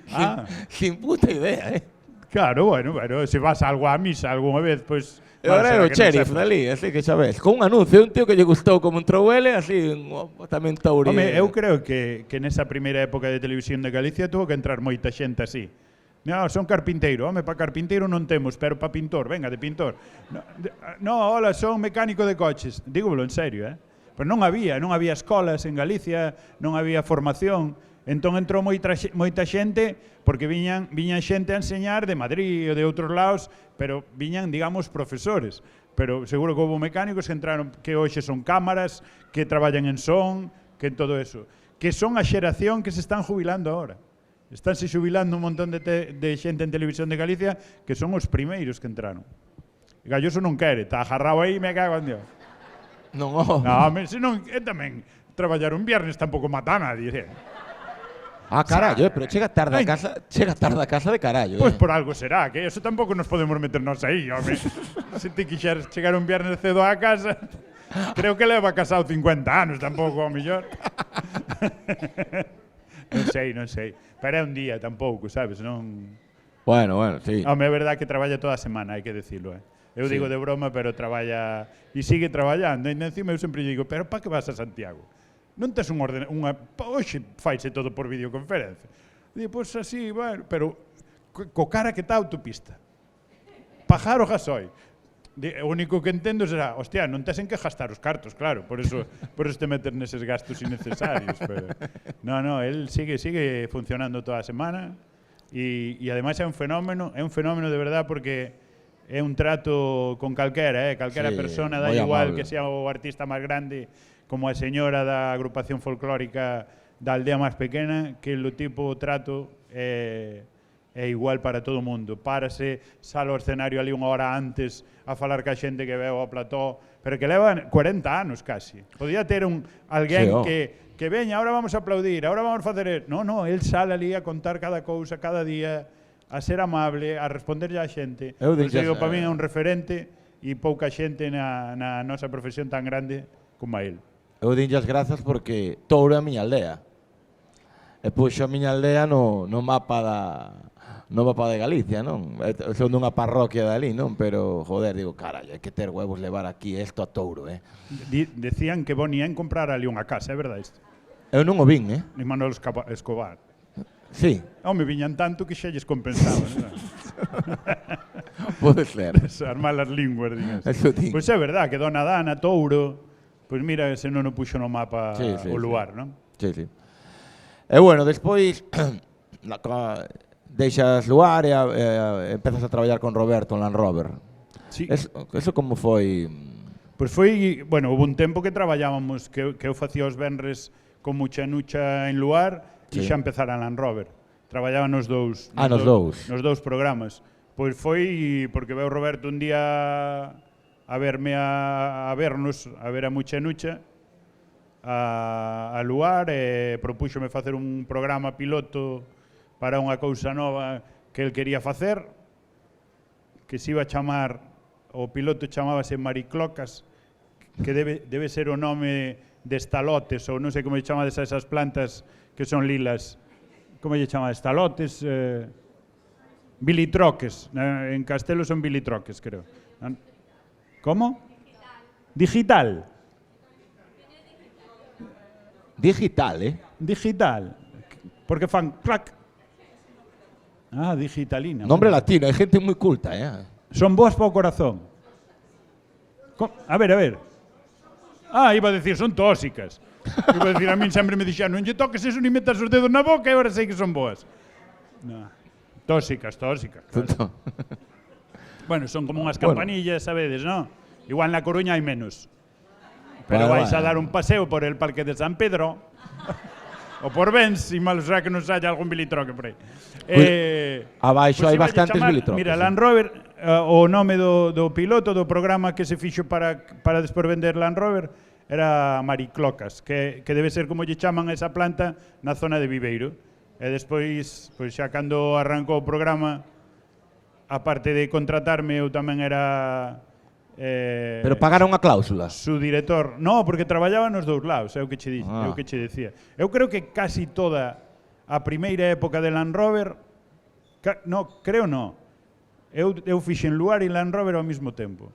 sin puta idea, Claro, bueno, se vas algo a misa algunha vez, pois... E agora era o sheriff dali, así que xa ves. Con un anuncio, un tío que lle gustou como entrou ele, así, tamén Tauri. Home, eu creo que nesa primeira época de televisión de Galicia tuvo que entrar moita xente así. No, son carpinteiro. Home, pa carpinteiro non temos, pero pa pintor, venga, de pintor. No, hola, son mecánico de coches. Dígolo en serio, Pero non había escolas en Galicia, non había formación. Entón entrou moita xente porque viñan xente a enseñar de Madrid ou de outros lados, pero viñan, digamos, profesores. Pero seguro que houve mecánicos que entraron, que hoxe son cámaras, que traballan en son, que en todo eso. Que son a xeración que se están jubilando agora. Estánse xubilando un montón de xente en televisión de Galicia que son os primeiros que entraron. Galloso non quere, está agarrado aí, me cago en Dios. Non, senón, tamén traballar un viernes tampouco mata a nadie, carallo, pero chega tarde a casa de carallo. Pois por algo será, que eso tampouco nos podemos meternos aí, home. Se ti quixeres chegar un viernes cedo á casa, creo que leva casado 50 anos, tampouco, ao mellor. Non sei. Pero é un día tampouco, sabes, non... Bueno, sí. Home, é verdade que traballa toda a semana, hai que decirlo, Eu digo de broma, pero traballa... E sigue traballando. E encima eu sempre digo, pero pa que vas a Santiago? Non tes hoxe faise todo por videoconferencia. Digo, pois así, bueno, pero co cara que está a autopista. Pajar o gasoi. O único que entendo será, hostia, non tes en que gastar os cartos, claro, por eso te metes neses gastos innecesarios. Pero... No, él sigue funcionando toda a semana e ademais é un fenómeno de verdad porque é un trato con calquera, calquera persona, da igual que sea o artista máis grande como a señora da agrupación folclórica da aldea máis pequena, que o tipo trato é igual para todo o mundo. Párase, sale ao escenario ali unha hora antes a falar ca xente que veo ao plató, pero que leva 40 anos casi. Podía ter alguén que veña, ahora vamos a aplaudir, ahora vamos a facer... No, él sale ali a contar cada cousa, cada día, a ser amable, a responderlle á xente. Eu digo, para min é un referente e pouca xente na nosa profesión tan grande como a él. Eu dinlle as grazas porque Touro é a miña aldea. E puxo a miña aldea no mapa de Galicia, non? Son dunha parroquia dali, non? Pero, joder, digo, carallo, hai que ter huevos levar aquí isto a Touro, Decían que Bonía en comprar ali unha casa, é verdade isto? Eu non o vin, E Manuel Escobar. Sí. Home, viñan tanto que xa lles compensaba. Pode ser. As malas linguas, digas. Eso ti. Pois é verdad que Dona Dana, Touro, pois mira se non o puxo no mapa o lugar, non? Sí, sí. E bueno, despois deixas Luar e empezas a traballar con Roberto en Land Rover. Sí. Eso como foi? Pois foi, bueno, houve un tempo que traballábamos, que eu facía os venres con Mucha Nucha en Luar e xa empezara en Land Rover. Traballaba nos dous. Nos dous. Nos dous programas. Pois foi porque veu Roberto un día a verme a vernos, a ver a Mucha Nucha a Luar e propúxome facer un programa piloto para unha cousa nova que el quería facer, que se iba a chamar, o piloto chamábase Mariclocas, que debe ser o nome de estalotes, ou non sei como lle chamades a esas plantas que son lilas. Como lle chamades? Estalotes? Bilitroques. En Castelo son bilitroques, creo. Como? Digital. Digital, Digital. Porque fan clac. Ah, digitalina. Nombre latino, hai gente moi culta, Son boas para o corazón. A ver. Ah, iba a decir, son tóxicas. Iba a decir, a min sempre me dixan, non lle toques eso ni metas os dedos na boca e agora sei que son boas. No. Tóxicas. Claro. Bueno, son como unhas campanillas, sabedes, non? Igual na Coruña hai menos. Pero vais a dar un paseo por el Parque de San Pedro o por Bens, e malo será que non saia algún bilitroque por aí. Abaixo hai bastantes bilitroques. Mira, Land Rover, o nome do piloto do programa que se fixo para despois vender Land Rover era Mariclocas, que debe ser como lle chaman a esa planta na zona de Viveiro. E despois, pois xa cando arrancou o programa, aparte de contratarme, eu tamén era... Pero pagaron a cláusula? Su director. No, porque traballaba nos dous lados, é o que che dicía. Eu creo que casi toda a primeira época de Land Rover, eu fixen Luar e Land Rover ao mesmo tempo.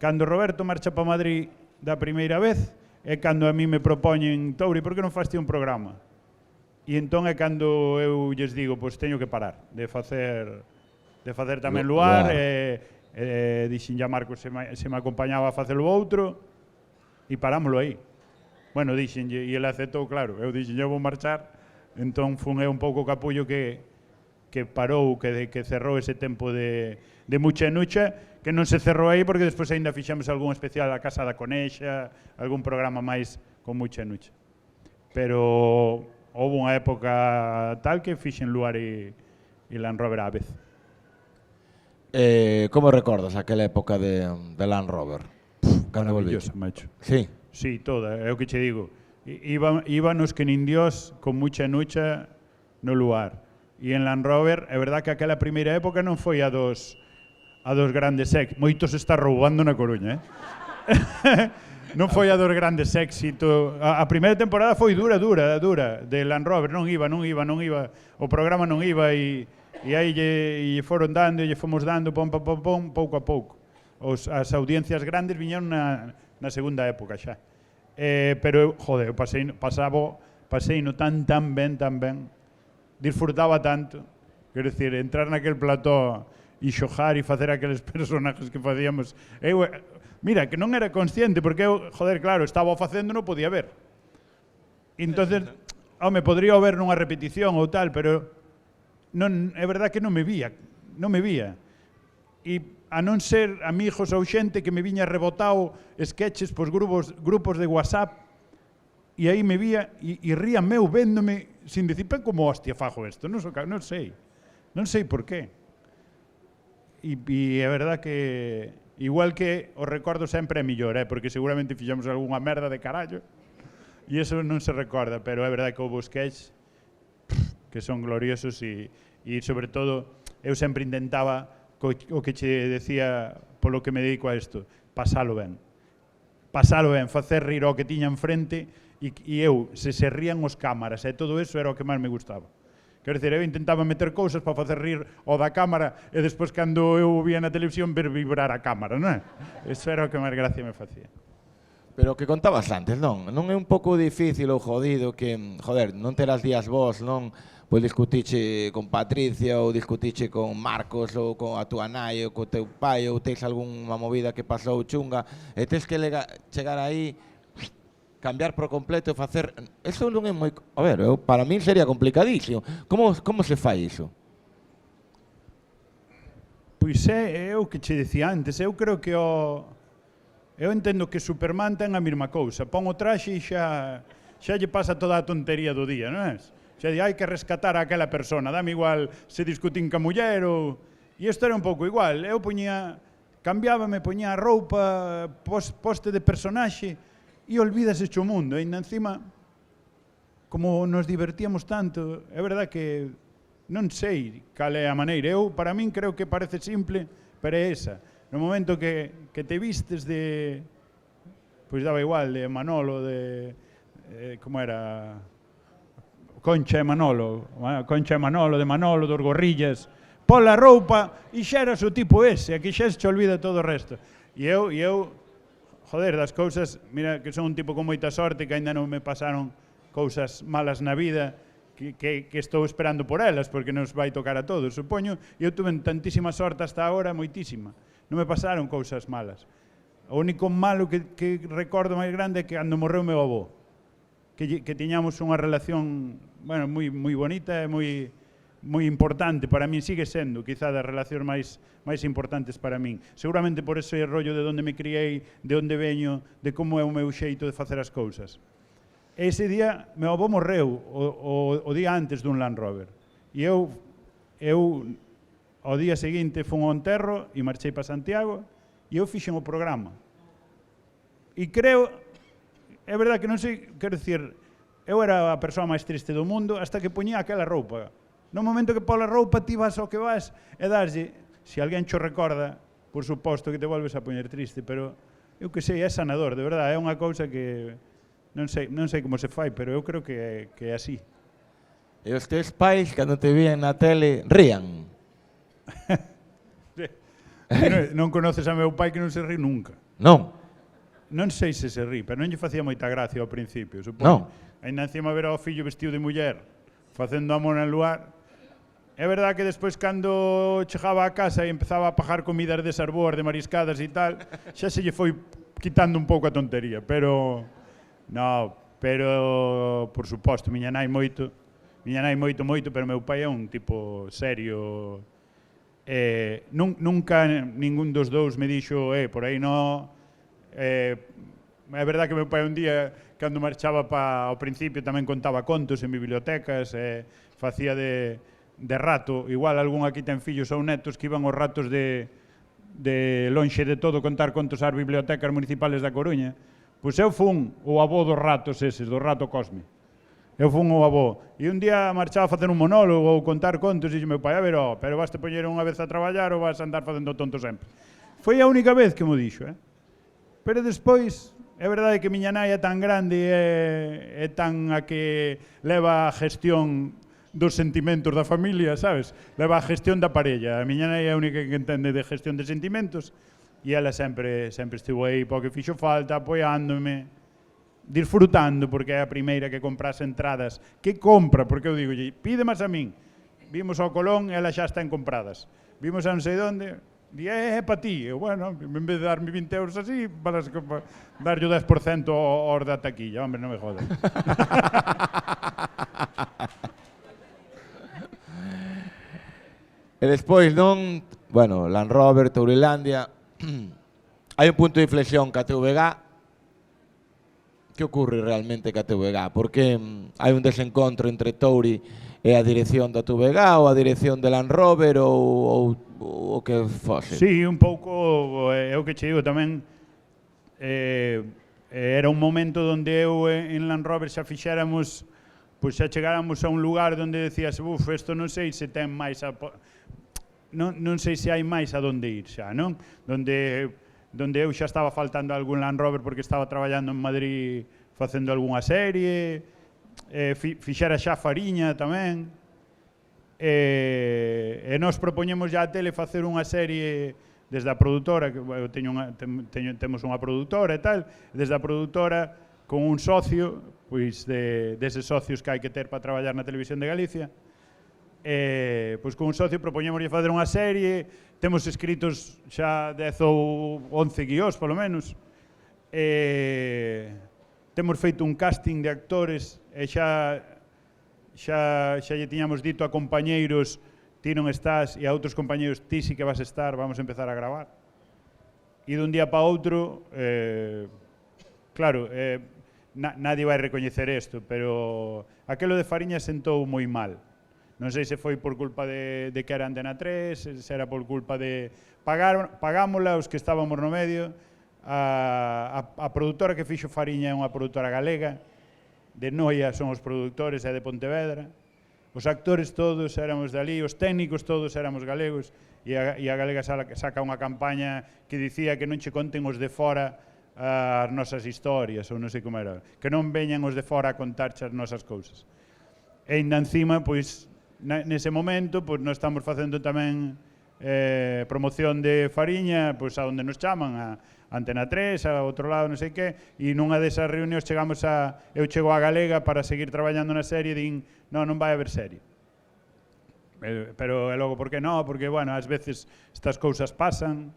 Cando Roberto marcha para Madrid da primeira vez, é cando a mí me propoñen, Touri, por que non faz ti un programa? E entón é cando eu lles digo, pois teño que parar de facer tamén Luar, dixen a Marcos se me acompañaba a facelo outro e parámoslo aí. Bueno, dixen, e ele aceptou, claro, eu dixen, eu vou marchar, entón fun eu un pouco capullo que parou, que cerrou ese tempo de Mucha Nucha, que non se cerrou aí porque despois ainda fixemos algún especial a Casa da Conexa, algún programa máis con Mucha Nucha. Pero houve unha época tal que fixen Luar e Land Rover á vez. Como recordas aquela época de Land Rover? Maravillosa, macho. Sí? Sí, toda, é o que che digo. Íbanos que nin Dios con Mucha Nucha no Luar. E en Land Rover, é verdad que aquela primeira época non foi a dos grandes éxitos. Moito se está roubando na Coruña, Non foi a dos grandes éxitos. A primeira temporada foi dura, de Land Rover. Non iba. O programa non iba e aí lle foron dando, lle fomos dando, pouco a pouco. As audiencias grandes viñeron na segunda época xa. Pero, joder, paseino tan ben, disfrutaba tanto. Quero dicir, entrar naquel plató e xojar e facer aqueles personajes que facíamos. Mira, que non era consciente, porque eu, joder, claro, estaba facendo, non podía ver. Entonces, podría ver nunha repetición ou tal, pero é verdad que non me vía. E a non ser amigos ou xente que me viña rebotado sketches pos grupos de WhatsApp, e aí me vía e ría meu véndome sin dicir, pero como hostia fajo isto? Non sei por qué. E é verdad que igual que o recordo sempre é millor, porque seguramente fixamos algunha merda de carallo e eso non se recorda, pero é verdad que houve sketches que son gloriosos e sobre todo eu sempre intentaba o que che decía polo que me dedico a isto, pasalo ben, facer rir ao que tiña enfrente e eu, se rían os cámaras e todo eso era o que máis me gustaba. Quero dicir, eu intentaba meter cousas para facer rir o da cámara e despois cando eu vía na televisión ver vibrar a cámara, non é? Eso era o que máis gracia me facía. Pero que contabas antes, non é un pouco difícil ou jodido que, joder, non terás días vos, non? pois discutiche con Patricia ou discutiche con Marcos ou con a túa nai ou co teu pai ou tens algunha movida que pasou chunga e tens que chegar aí, cambiar por completo e facer... Eso non é moi... A ver, para min sería complicadísimo. Como se fai iso? Pois é o que che dicía antes. Eu creo que eu entendo que Superman ten a mesma cousa. Pon o traxe e xa lle pasa toda a tontería do día, non é? Xa di, hai que rescatar a aquela persona, dame igual se discutín ca muller ou... E isto era un pouco igual, eu cambiábame, poñía a roupa, poste de personaxe e olvídase o mundo, e ainda encima, como nos divertíamos tanto, é verdad que non sei cal é a maneira, para min creo que parece simple, pero é esa. No momento que te vistes de, pois daba igual, de Manolo, como era... Concha e Manolo, de Manolo, dos Gorrillas, pola roupa e xa eras o tipo ese, aquí xa se olvida todo o resto. E eu, joder, das cousas, mira que son un tipo con moita sorte, que ainda non me pasaron cousas malas na vida, que estou esperando por elas, porque nos vai tocar a todos, supoño, e eu tuve tantísima sorte hasta agora, moitísima. Non me pasaron cousas malas. O único malo que recordo máis grande é que cando morreu meu avó, que tiñamos unha relación, bueno, moi bonita e moi importante para min, sigue sendo, quizá das relacións máis importantes para min. Seguramente por ese rollo de onde me criei, de onde veño, de como é o meu xeito de facer as cousas. Ese día, meu avó morreu o día antes dun Land Rover. E eu ao día seguinte fun ao enterro e marchei para Santiago e eu fixen o programa. E creo... É verdade que non sei, quero dicir, eu era a persoa máis triste do mundo hasta que poñía aquela roupa. No momento que pola roupa ti vas ao que vas e daslle, se alguén cho recorda, por suposto que te volves a poñer triste, pero eu que sei, é sanador, de verdade, é unha cousa que non sei como se fai, pero eu creo que é así. E os teus pais, cando te vían na tele, rían? Non conoces a meu pai que non se rí nunca. Non? Non sei se rí, pero non lle facía moita gracia ao principio, supoño. Ainda encima ver ao fillo vestido de muller, facendo amor en luar. É verdad que despois, cando chegaba a casa e empezaba a pagar comidas de sarboas, de mariscadas e tal, xa se lle foi quitando un pouco a tontería, pero... No, pero, por suposto, miña nai moito, pero meu pai é un tipo serio. Nunca ningún dos dous me dixo, por aí non... É verdad que meu pai un día, cando marchaba ao principio, tamén contaba contos en bibliotecas, facía de rato, igual algún aquí ten fillos ou netos que iban aos ratos de lonxe de todo contar contos ás bibliotecas municipales da Coruña. Pois eu fun o avó dos ratos eses, do rato Cosme. Eu fun o avó. E un día marchaba a facer un monólogo ou contar contos e dixo meu pai, a ver, pero vas te poñer unha vez a traballar ou vas a andar facendo tonto sempre. Foi a única vez que mo dixo, Pero despois, é verdade que miña nai é tan grande e é tan a que leva a gestión dos sentimentos da familia, sabes? Leva a gestión da parella. A miña nai é a única que entende de gestión de sentimentos e ela sempre estivo aí para o que fixo falta, apoiándome, disfrutando, porque é a primeira que compra as entradas. Que compra? Porque eu digo, pide máis a min. Vimos ao Colón e elas xa están compradas. Vimos a non sei onde... Di, é para ti. Eu, bueno, en vez de darme 20 euros así, para darlle o 10% aos da taquilla. Hombre, non me jodas. E despois, non... Bueno, Land Rover, Tourilandia... Hai un punto de inflexión ca TVG. Que ocurre realmente ca TVG? Porque hai un desencontro entre Touri e a dirección da TVG ou a dirección de Land Rover ou o que fose? Sí, un pouco, é o que che digo tamén, era un momento onde eu en Land Rover xa fixéramos, pois xa chegáramos a un lugar onde decías, isto non sei se ten máis non sei se hai máis a donde ir xa, non? Donde eu xa estaba faltando algún Land Rover porque estaba traballando en Madrid facendo algunha serie, fixera xa Fariña tamén, e nós propoñemos ya a tele facer unha serie desde a produtora, que temos unha produtora e tal, desde a produtora con un socio, pois deses socios que hai que ter para traballar na televisión de Galicia, Pois con un socio propoñémoslle facer unha serie, temos escritos xa 10 ou 11 guións, polo menos. Temos feito un casting de actores e xa lle tiñamos dito a compañeiros ti non estás e a outros compañeiros ti sí que vas estar, vamos a empezar a gravar. E dun día para outro, claro, nadie vai recoñecer isto, pero aquelo de Fariña sentou moi mal. Non sei se foi por culpa de que era Antena 3, se era por culpa de... Pagámosla os que estábamos no medio. A produtora que fixo Fariña é unha produtora galega, de Noia son os produtores e de Pontevedra. Os actores todos éramos de ali, os técnicos todos éramos galegos, e a galega saca unha campaña que dicía que non che conten os de fora as nosas historias, ou non sei como era, que non veñan os de fora a contarche as nosas cousas. E ainda encima, pois, nese momento, pois, nós estamos facendo tamén promoción de Fariña, pois, a onde nos chaman, a Antena 3, a outro lado, non sei que, e nunha desas reunións chegamos eu chego a Galega para seguir traballando na serie, e din, non vai haber serie. Pero logo, por que non? Porque, bueno, ás veces estas cousas pasan,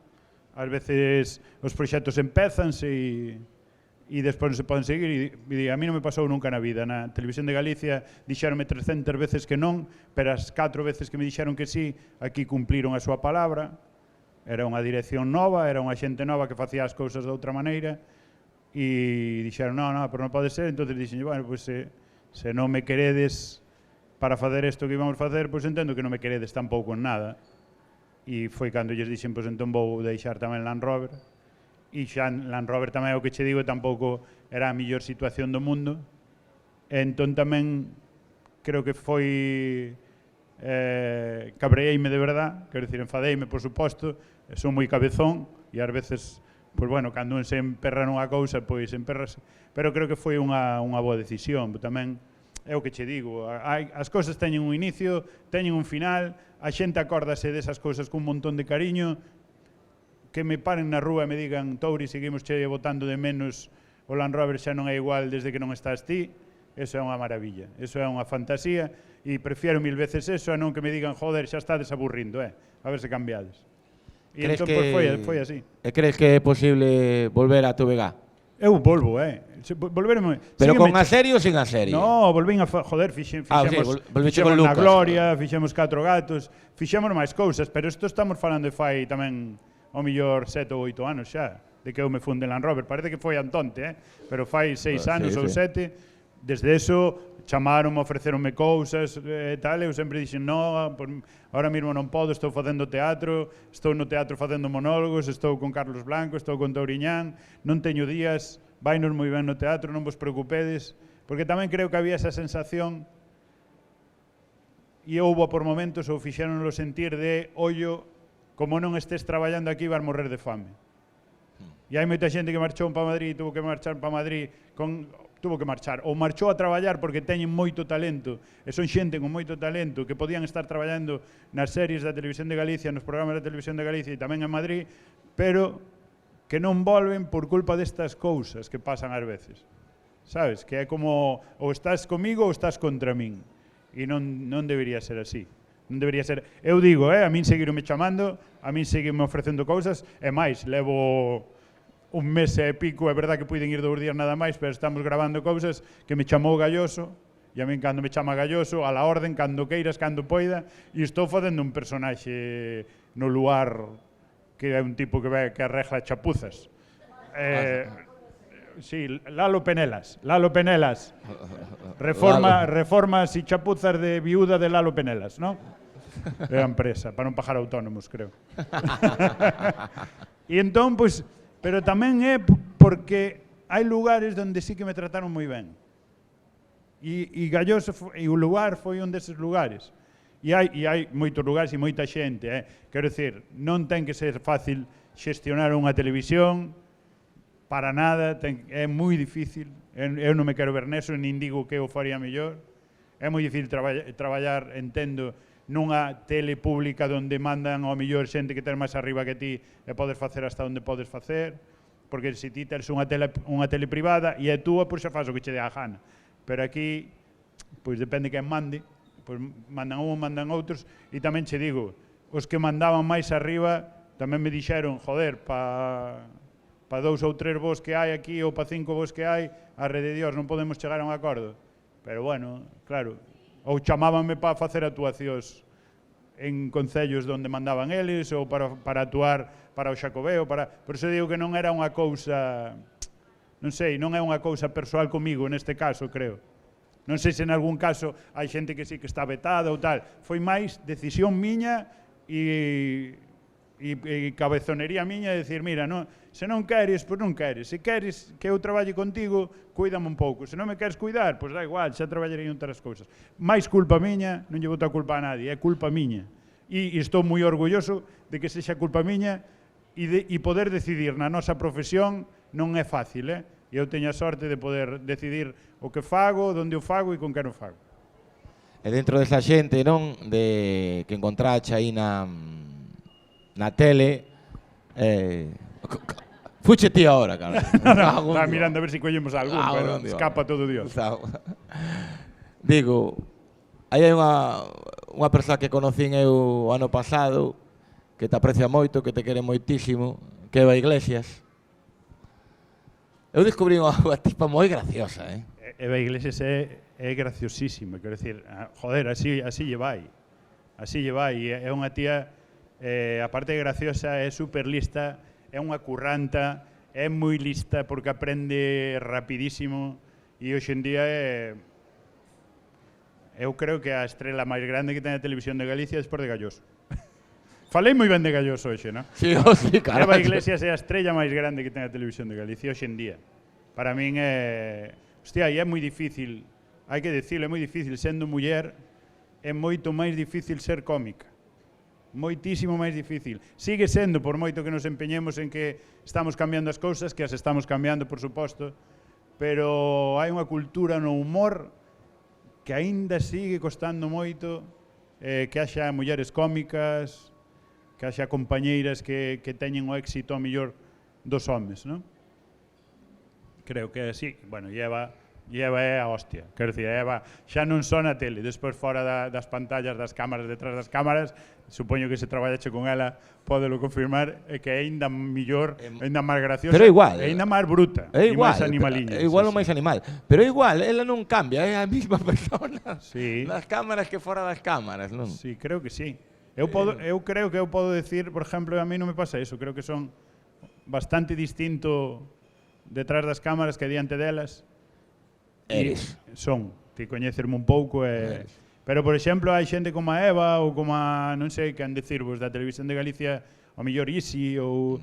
ás veces os proxectos empezanse e despois non se poden seguir, e a mí non me pasou nunca na vida. Na Televisión de Galicia dixeronme 300 veces que non, pero as 4 veces que me dixeron que sí, aquí cumpliron a súa palabra. Era unha dirección nova, era unha xente nova que facía as cousas de outra maneira, e dixeron, non, pero non pode ser. Entón dixen, bueno, pois se non me queredes para facer isto que íbamos facer, pois entendo que non me queredes tampouco en nada. E foi cando lles dixen, pois entón vou deixar tamén Land Rover. E xa Land Rover tamén, o que che digo, tampouco era a mellor situación do mundo. Entón tamén creo que foi... cabreeime de verdad, quero dicir, enfadeime, por suposto, son moi cabezón e ás veces, pois bueno, cando un se emperra nunha cousa, pois emperrase, pero creo que foi unha boa decisión. Tamén é o que che digo, as cousas teñen un inicio, teñen un final, a xente acórdase desas cousas cun montón de cariño, que me paren na rúa e me digan, Touri, seguimos che botando de menos, o Land Rover xa non é igual desde que non estás ti. Eso é unha maravilla, eso é unha fantasía, e prefiero 1000 veces eso a non que me digan, joder, xa estades aburrindo, a ver se cambiades. E entón, pois, foi así. E crees que é posible volver a TVG? Eu volvo, volverme... Pero con a serie ou sin a serie? No, volvín a... Joder, fixemos na Gloria, fixemos 4 gatos, fixemos máis cousas, pero isto estamos falando de fai tamén, ao mellor, 7 ou 8 anos xa, de que eu me funde Land Rover. Parece que foi antonte, pero fai 6 anos ou 7. Desde eso, chamaronme, ofreceronme cousas e tal, eu sempre dixen, non, ahora mesmo non podo, estou facendo teatro, estou no teatro facendo monólogos, estou con Carlos Blanco, estou con Touriñán, non teño días, vainos moi ben no teatro, non vos preocupedes, porque tamén creo que había esa sensación, e houbo por momentos, ou fixéronlo sentir de, ollo, como non estés traballando aquí, vas morrer de fame. E hai moita xente que marchou para Madrid, tuvo que marchar para Madrid tuvo que marchar, ou marchou a traballar porque teñen moito talento, e son xente con moito talento que podían estar traballando nas series da Televisión de Galicia, nos programas da Televisión de Galicia e tamén en Madrid, pero que non volven por culpa destas cousas que pasan ás veces. Sabes? Que é como, ou estás comigo ou estás contra min. E non debería ser así. Non debería ser... Eu digo, a min seguironme chamando, a min seguirme ofrecendo cousas, e máis, levo... un mes e pico, é verdad que puiden ir 2 días nada máis, pero estamos grabando cousas que me chamou Galloso, e a min cando me chama Galloso, a la orden, cando queiras, cando poida, e estou facendo un personaxe no lugar que é un tipo que arregla chapuzas. Sí, Lalo Penelas. Reformas e chapuzas de viuda de Lalo Penelas, non? É a empresa, para non pagar autónomos, creo. E entón, pois... Pero tamén é porque hai lugares onde sí que me trataron moi ben. E Galloso e o lugar foi un deses lugares. E hai moitos lugares e moita xente. Quero dicir, non ten que ser fácil xestionar unha televisión, para nada, é moi difícil. Eu non me quero ver neso, nin digo que eu faría mellor. É moi difícil traballar, entendo, nunha tele pública onde mandan ao mellor xente que ten máis arriba que ti e podes facer hasta onde podes facer, porque se ti tens unha tele privada e é túa, pois xa faz o que che dé a gana. Pero aquí, pois depende quen mande, pois mandan un, mandan outros, e tamén che digo, os que mandaban máis arriba tamén me dixeron, joder, pa 2 ou 3 vos que hai aquí ou pa 5 vos que hai, arre de Dios, non podemos chegar a un acordo. Pero bueno, claro, ou chamábanme para facer actuacións en concellos onde mandaban eles ou para actuar para o Xacobeo, por iso digo que non era unha cousa, non sei, non é unha cousa persoal comigo neste caso, creo. Non sei se en algún caso hai xente que sí que está vetada ou tal. Foi máis decisión miña e cabezonería miña de decir, mira, se non queres, pois non queres. Se queres que eu traballe contigo, cuídame un pouco. Se non me queres cuidar, pois da igual, xa traballarei en outras cousas. Mais culpa miña, non lle boto a culpa a nadie, é culpa miña. E estou moi orgulloso de que sexa culpa miña e poder decidir na nosa profesión non é fácil, eh? E eu teño a sorte de poder decidir o que fago, onde o fago e con quen o fago. E dentro desa xente, non, que encontrache aí na tele, fuche ti agora, cara. Está mirando a ver se collemos algún, pero escapa todo Dios. Digo, aí hai unha persoa que conocín eu ano pasado, que te aprecia moito, que te quere moitísimo, que é Eva Iglesias. Eu descubrí unha tipa moi graciosa, Eva Iglesias é graciosísima, quero decir, joder, así lle vai. Así lle vai, é unha tía, aparte de graciosa, é super lista, é unha curranta, é moi lista porque aprende rapidísimo e hoxe en día eu creo que a estrela máis grande que ten a televisión de Galicia despois de Galloso. Falei moi ben de Galloso hoxe, non? Sí, caralho. Eva Iglesias é a estrella máis grande que ten a televisión de Galicia hoxe en día. Para min é... Hostia, e é moi difícil, hai que dicirlo, é moi difícil, sendo muller, é moito máis difícil ser cómica. Moitísimo máis difícil. Sigue sendo, por moito que nos empeñemos en que estamos cambiando as cousas, que as estamos cambiando, por suposto, pero hai unha cultura no humor que aínda sigue costando moito que haxa mulleres cómicas, que haxa compañeiras que teñen o éxito a mellor dos homes, non? Creo que sí, bueno, e Eva é a hostia, quero dicir, Eva xa non só na tele, despois fora das pantallas, das cámaras, detrás das cámaras, supoño que se traballache con ela, pódelo confirmar, que é aínda mellor, aínda máis graciosa, pero igual, é aínda máis bruta, e máis animaliña. É igual ou máis animal, pero igual, ela non cambia, é a mesma persona, sí. Nas cámaras que fora das cámaras, non? Sí, creo que sí. Eu creo que eu podo decir, por exemplo, a mí non me pasa eso, creo que son bastante distinto detrás das cámaras que diante delas. Eres. Son, ti coñecerme un pouco e... Pero, por exemplo, hai xente como a Eva ou como a, non sei, que han decirvos da televisión de Galicia, o mellor Isi, ou...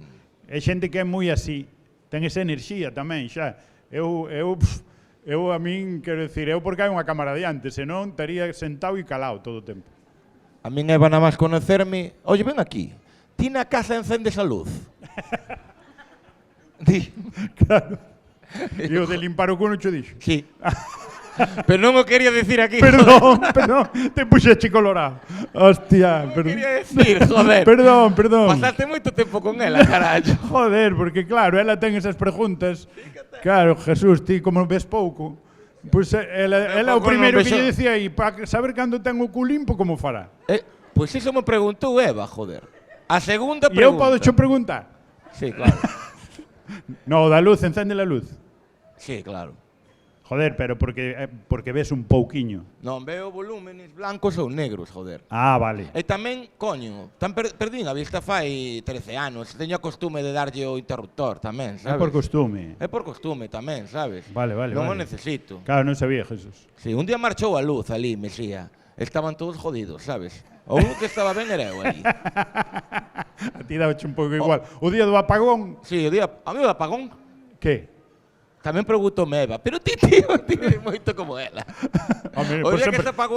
É xente que é moi así, ten esa enerxía tamén, xa. Eu a min, quero dicir, eu porque hai unha cámara diante, senón estaría sentado e calado todo o tempo. A min Eva nada máis conocerme, oye, ven aquí, ti na casa encendes a luz. Di. Claro. E o de limpar o cuno xo dixo. Sí. Pero non o quería decir aquí. Perdón, te puxeche colorado. Hostia, perdón. Non quería decir, joder. Perdón. Pasaste moito tempo con ela, carallo. Joder, porque claro, ela ten esas preguntas. Claro, Jesús, ti como ves pouco. Pois ela o primeiro que lle decía aí, para saber cando ten o cu limpo, como fará? Pois iso me preguntou Eva, joder. A segunda pregunta. E eu podo xo preguntar? Sí, claro. No, da luz, encende a luz. Sí, claro. Joder, pero porque ves un pouquiño. Non, veo volúmenes blancos ou negros, joder. Ah, vale. E tamén, coño, perdín a vista fai 13 anos. Teño a costume de darlle o interruptor tamén, sabes? É por costume. É por costume tamén, sabes? Vale. Non o necesito. Claro, non sabía, Jesús. Sí, un día marchou a luz ali, Mesía. Estaban todos jodidos, sabes? O único que estaba ben era eu ali. A ti dabache un pouco igual. O día do apagón... Sí, o día... A mí o apagón... Que? Tamén preguntoume Eva, pero ti é moito como ela. Hombre, pues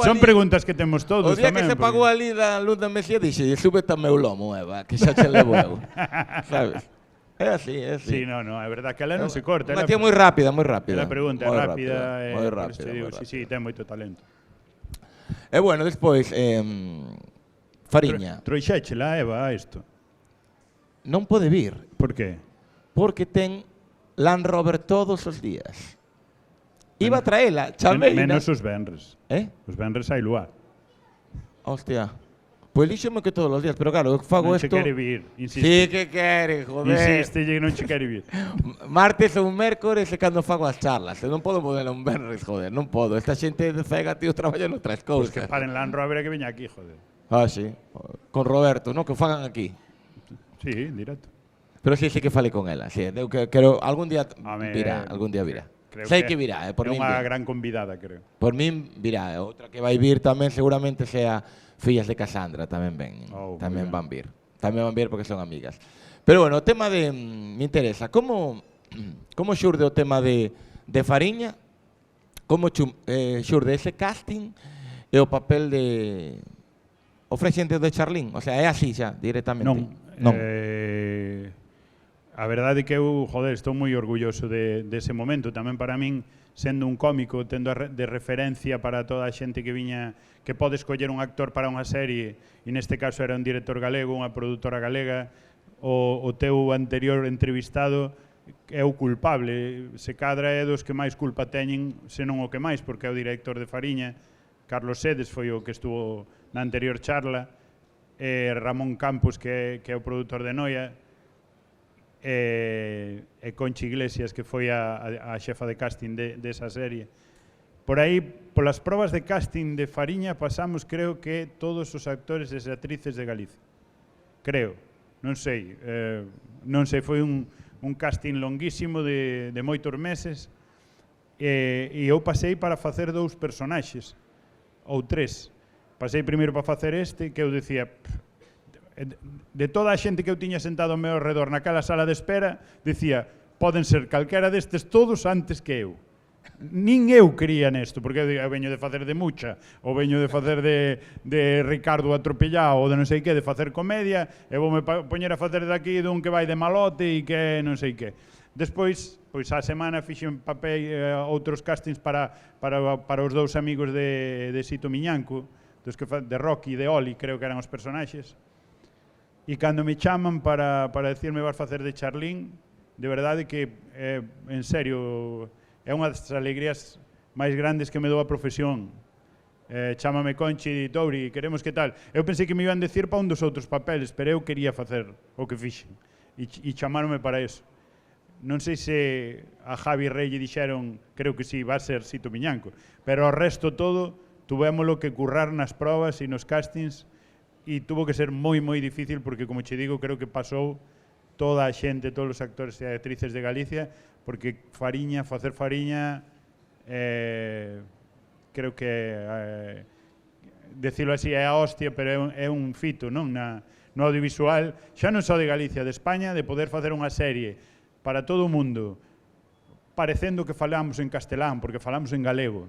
son preguntas que temos todos tamén. O día que se pagou ali da luz da Mesía, dixe, súbete ao meu lomo, Eva, que xa che levo eu. Sabes? É así, é así. Sí, no, é verdad que ela non se corta. Unha tía moi rápida, moi rápida. Ela pregunta, é rápida. Moi rápida. Sí, ten moito talento. E bueno, despois, Fariña. Trouxéchela, Eva, a isto? Non pode vir. Por qué? Porque ten Land Rover todos os días. Iba a traela, chameina. Menos os venres. Os venres hai luar. Hostia. Pois líxome que todos os días, pero claro, eu fago Non isto... che quere vir, insiste. Sí que quere, joder. Insiste que non che quere vir. Martes ou mércores é cando fago as charlas. Eu non podo poder un venres, joder, non podo. Esta xente de cega, tío, traballa noutras Pois cousas. que paren Land Rover e que veña aquí, joder. Ah, sí. Con Roberto, non? Que o fagan aquí. Sí, directo. Pero sí que falei con ela, sí. Eu quero algún día Home, virá, algún día virá. Creo Sei que virá, por é min. unha Virá. gran convidada, creo. Por min virá. Outra que vai vir tamén seguramente sea Fillas de Casandra, tamén ven. Oh, Tamén moi van vir. Tamén van vir porque son amigas. Pero bueno, o tema de me interesa, como xurde o tema de Fariña? Como xurde ese casting e o papel de ofrecente de Charlín? O sea, é así xa, directamente. Non. A verdade é que eu, joder, estou moi orgulloso dese momento. Tamén para min, sendo un cómico, tendo de referencia para toda a xente que viña, que pode escoller un actor para unha serie, e neste caso era un director galego, unha produtora galega, o teu anterior entrevistado é o culpable. Se cadra é dos que máis culpa teñen, senón o que máis, porque é o director de Fariña. Carlos Sedes foi o que estuvo na anterior charla, Ramón Campos, que é o produtor de Noia, e Conchi Iglesias, que foi a xefa de casting desa serie. Por aí, polas probas de casting de Fariña, pasamos, creo que, todos os actores e actrices de Galicia. Creo. Non sei. Non sei, foi un casting longuísimo de moitos meses, e eu pasei para facer 2 personaxes, ou 3. Pasei primeiro para facer este, que eu decía... De toda a xente que eu tiña sentado ao meu redor naquela sala de espera, dicía, poden ser calquera destes todos antes que eu. Nin eu quería nesto, porque eu veño de facer de Mucha, ou veño de facer de Ricardo atropellado, ou de non sei que, de facer comedia, e voume poñer a facer daqui dun que vai de malote e que non sei que. Despois, pois a semana fixen papel outros castings para os 2 amigos de Sito Miñanco, de Rocky e de Oli, creo que eran os personaxes. E cando me chaman para decirme vas facer de Charlín, de verdade que, en serio, é unha das alegrías máis grandes que me dou a profesión. Chámame Conchi e Touri, queremos que tal. Eu pensei que me iban decir para un dos outros papeles, pero eu quería facer o que fixen. E chamaronme para eso. Non sei se a Javi Rey lle dixeron, creo que sí, va a ser Sito Miñanco, pero o resto todo, tuvémolo que currar nas probas e nos castings, e tuvo que ser moi difícil porque, como che digo, creo que pasou toda a xente, todos os actores e actrices de Galicia, porque facer Fariña, creo que, decirlo así, é a hostia, pero é un fito, non? No audiovisual, xa non só de Galicia, de España, de poder facer unha serie para todo o mundo, parecendo que falamos en castelán, porque falamos en galego,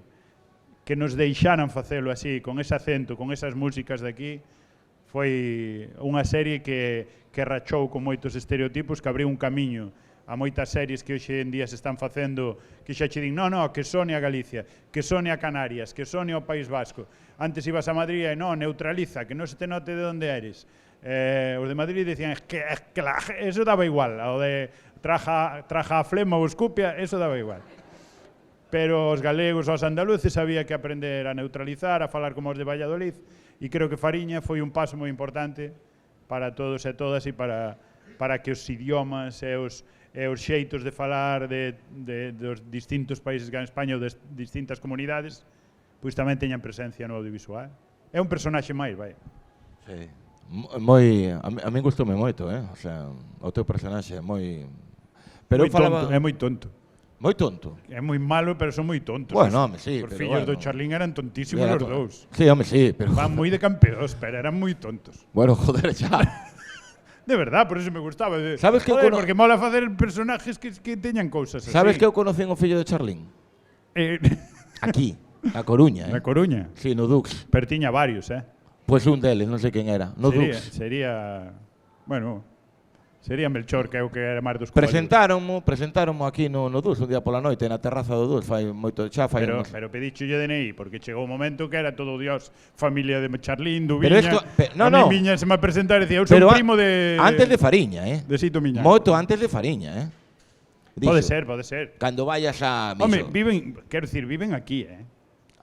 que nos deixaran facelo así, con ese acento, con esas músicas de aquí. Foi unha serie que rachou con moitos estereotipos, que abriu un camiño a moitas series que hoxe en día se están facendo, que xa che din, no, que sone a Galicia, que sone a Canarias, que sone ao País Vasco. Antes ibas a Madrid e non, neutraliza, que non se te note de onde eres. Os de Madrid dicían que eso daba igual, o de traja a flema ou escupia, eso daba igual. Pero os galegos, os andaluces, había que aprender a neutralizar, a falar como os de Valladolid, e creo que Fariña foi un paso moi importante para todos e todas e para que os idiomas e os xeitos de falar dos distintos países que en España ou das distintas comunidades pois tamén teñan presencia no audiovisual. É un personaxe máis, vai. Sí. A mí gustoume moito, o sea, o teu personaxe é moi... Pero é moi tonto. Moi tonto. É moi malo, pero son moi tontos. Bueno, home, sí, os pero fillos bueno. do Charlín eran tontísimos os dous. Sí, home, sí, pero... Van moi de campeós, pero eran moi tontos. Bueno, joder, xa. De verdad, por eso me gustaba. Sabes que porque mola facer personajes que teñan cousas así. Sabes que eu conocín o fillo de Charlín? Aquí, na Coruña, Na Coruña? Sí, no Dux. Pero tiña varios, Pois un deles, non sei quen era. No Dux. Sería... Bueno... Sería Melchor, que é o que era máis dos coballos. Presentáronmo aquí no Dux un día pola noite, na terraza do Dux, Pero pedicho o DNI, porque chegou un momento que era todo Dios, familia de Charlín, do Viña. A mí Viña se me presentar e dicía, eu sou primo de... Antes de Fariña, De Sito Miñanco. Moito antes de Fariña, Pode ser. Cando vayas a... Home, viven aquí,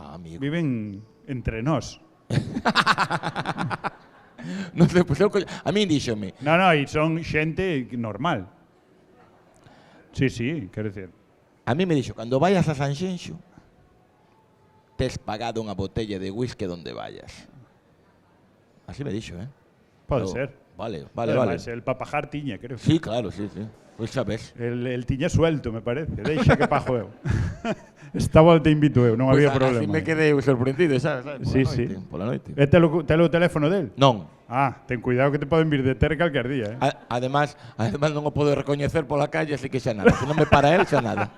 amigo. Viven entre nós. Non sei, pois eu a min díxome. No, e son xente normal. Sí, quero dicir. A mí me dixo, cando vayas a Sanxenxo, tes pagado unha botella de whisky donde vayas. Así me dixo, Pode ser. Vale. Además, el papajar tiña, creo. Sí, claro, sí. Pois xa ves. El tiña suelto, me parece. Deixa que pajo eu. Esta volta invito eu, non había problema. Así me quedei sorprendido, sabes? Sí. Pola noite. E telo o teléfono del? Non. Ten cuidado que te poden vir de ter calquer día, Además non o podo recoñecer pola calle, así que xa nada. Se non me para él, xa nada.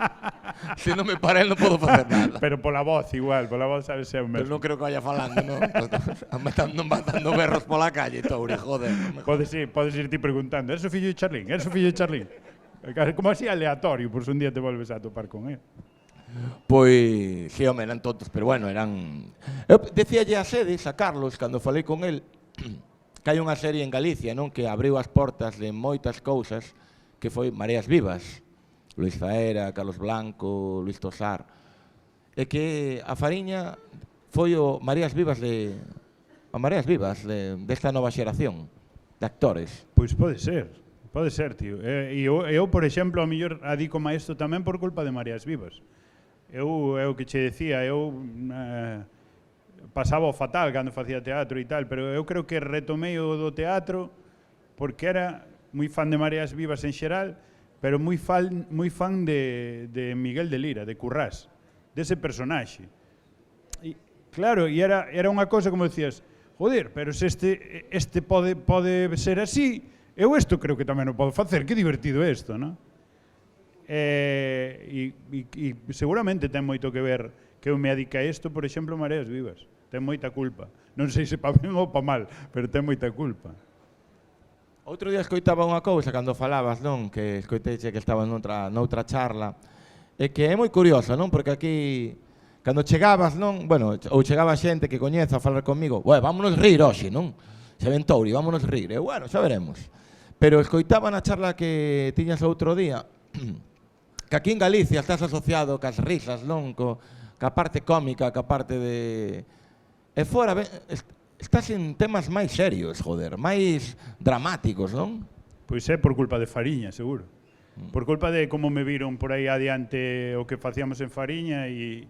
Se non me para él, non podo facer nada. Pero pola voz igual, pola voz sabes ser o mesmo. Pero non creo que vaya falando, non? Non va dando berros pola calle, Touri, joder. Podes ir ti preguntando, eres o fillo de Charlín? Como así aleatorio, por se un día te volves a topar con él. Pois, sí, home, eran tontos, pero bueno, eran... Eu decíalle a Sedes, a Carlos, cando falei con él, que hai unha serie en Galicia, non? Que abriu as portas de moitas cousas, que foi Mareas Vivas. Luis Zaera, Carlos Blanco, Luis Tosar. E que a Fariña foi o Mareas Vivas desta nova xeración de actores. Pois pode ser, tío. E eu, por exemplo, a mellor adico a isto tamén por culpa de Mareas Vivas. Eu que che decía, eu pasaba o fatal cando facía teatro e tal, pero eu creo que retomei o do teatro porque era moi fan de Mareas Vivas en xeral, pero moi fan de Miguel de Lira, de Currás, dese personaxe. E, claro, e era unha cosa como decías, joder, pero se este pode ser así, eu isto creo que tamén o podo facer, que divertido é isto, non? E seguramente ten moito que ver que eu me adique a isto, por exemplo, Mareas Vivas. Ten moita culpa. Non sei se pa ben ou pa mal, pero ten moita culpa. Outro día escoitaba unha cousa cando falabas, non? Que escoiteiche que estaba noutra charla. E que é moi curiosa, non? Porque aquí, cando chegabas, non? Bueno, ou chegaba xente que coñeza a falar comigo, vámonos rir hoxe, non? Se ven Touri, vámonos rir. E bueno, xa veremos. Pero escoitaba na charla que tiñas outro día, que aquí en Galicia estás asociado cas risas, non? Ca parte cómica, ca parte de... E fora, estás en temas máis serios, joder, máis dramáticos, non? Pois é por culpa de Fariña, seguro. Por culpa de como me viron por aí adiante o que facíamos en Fariña e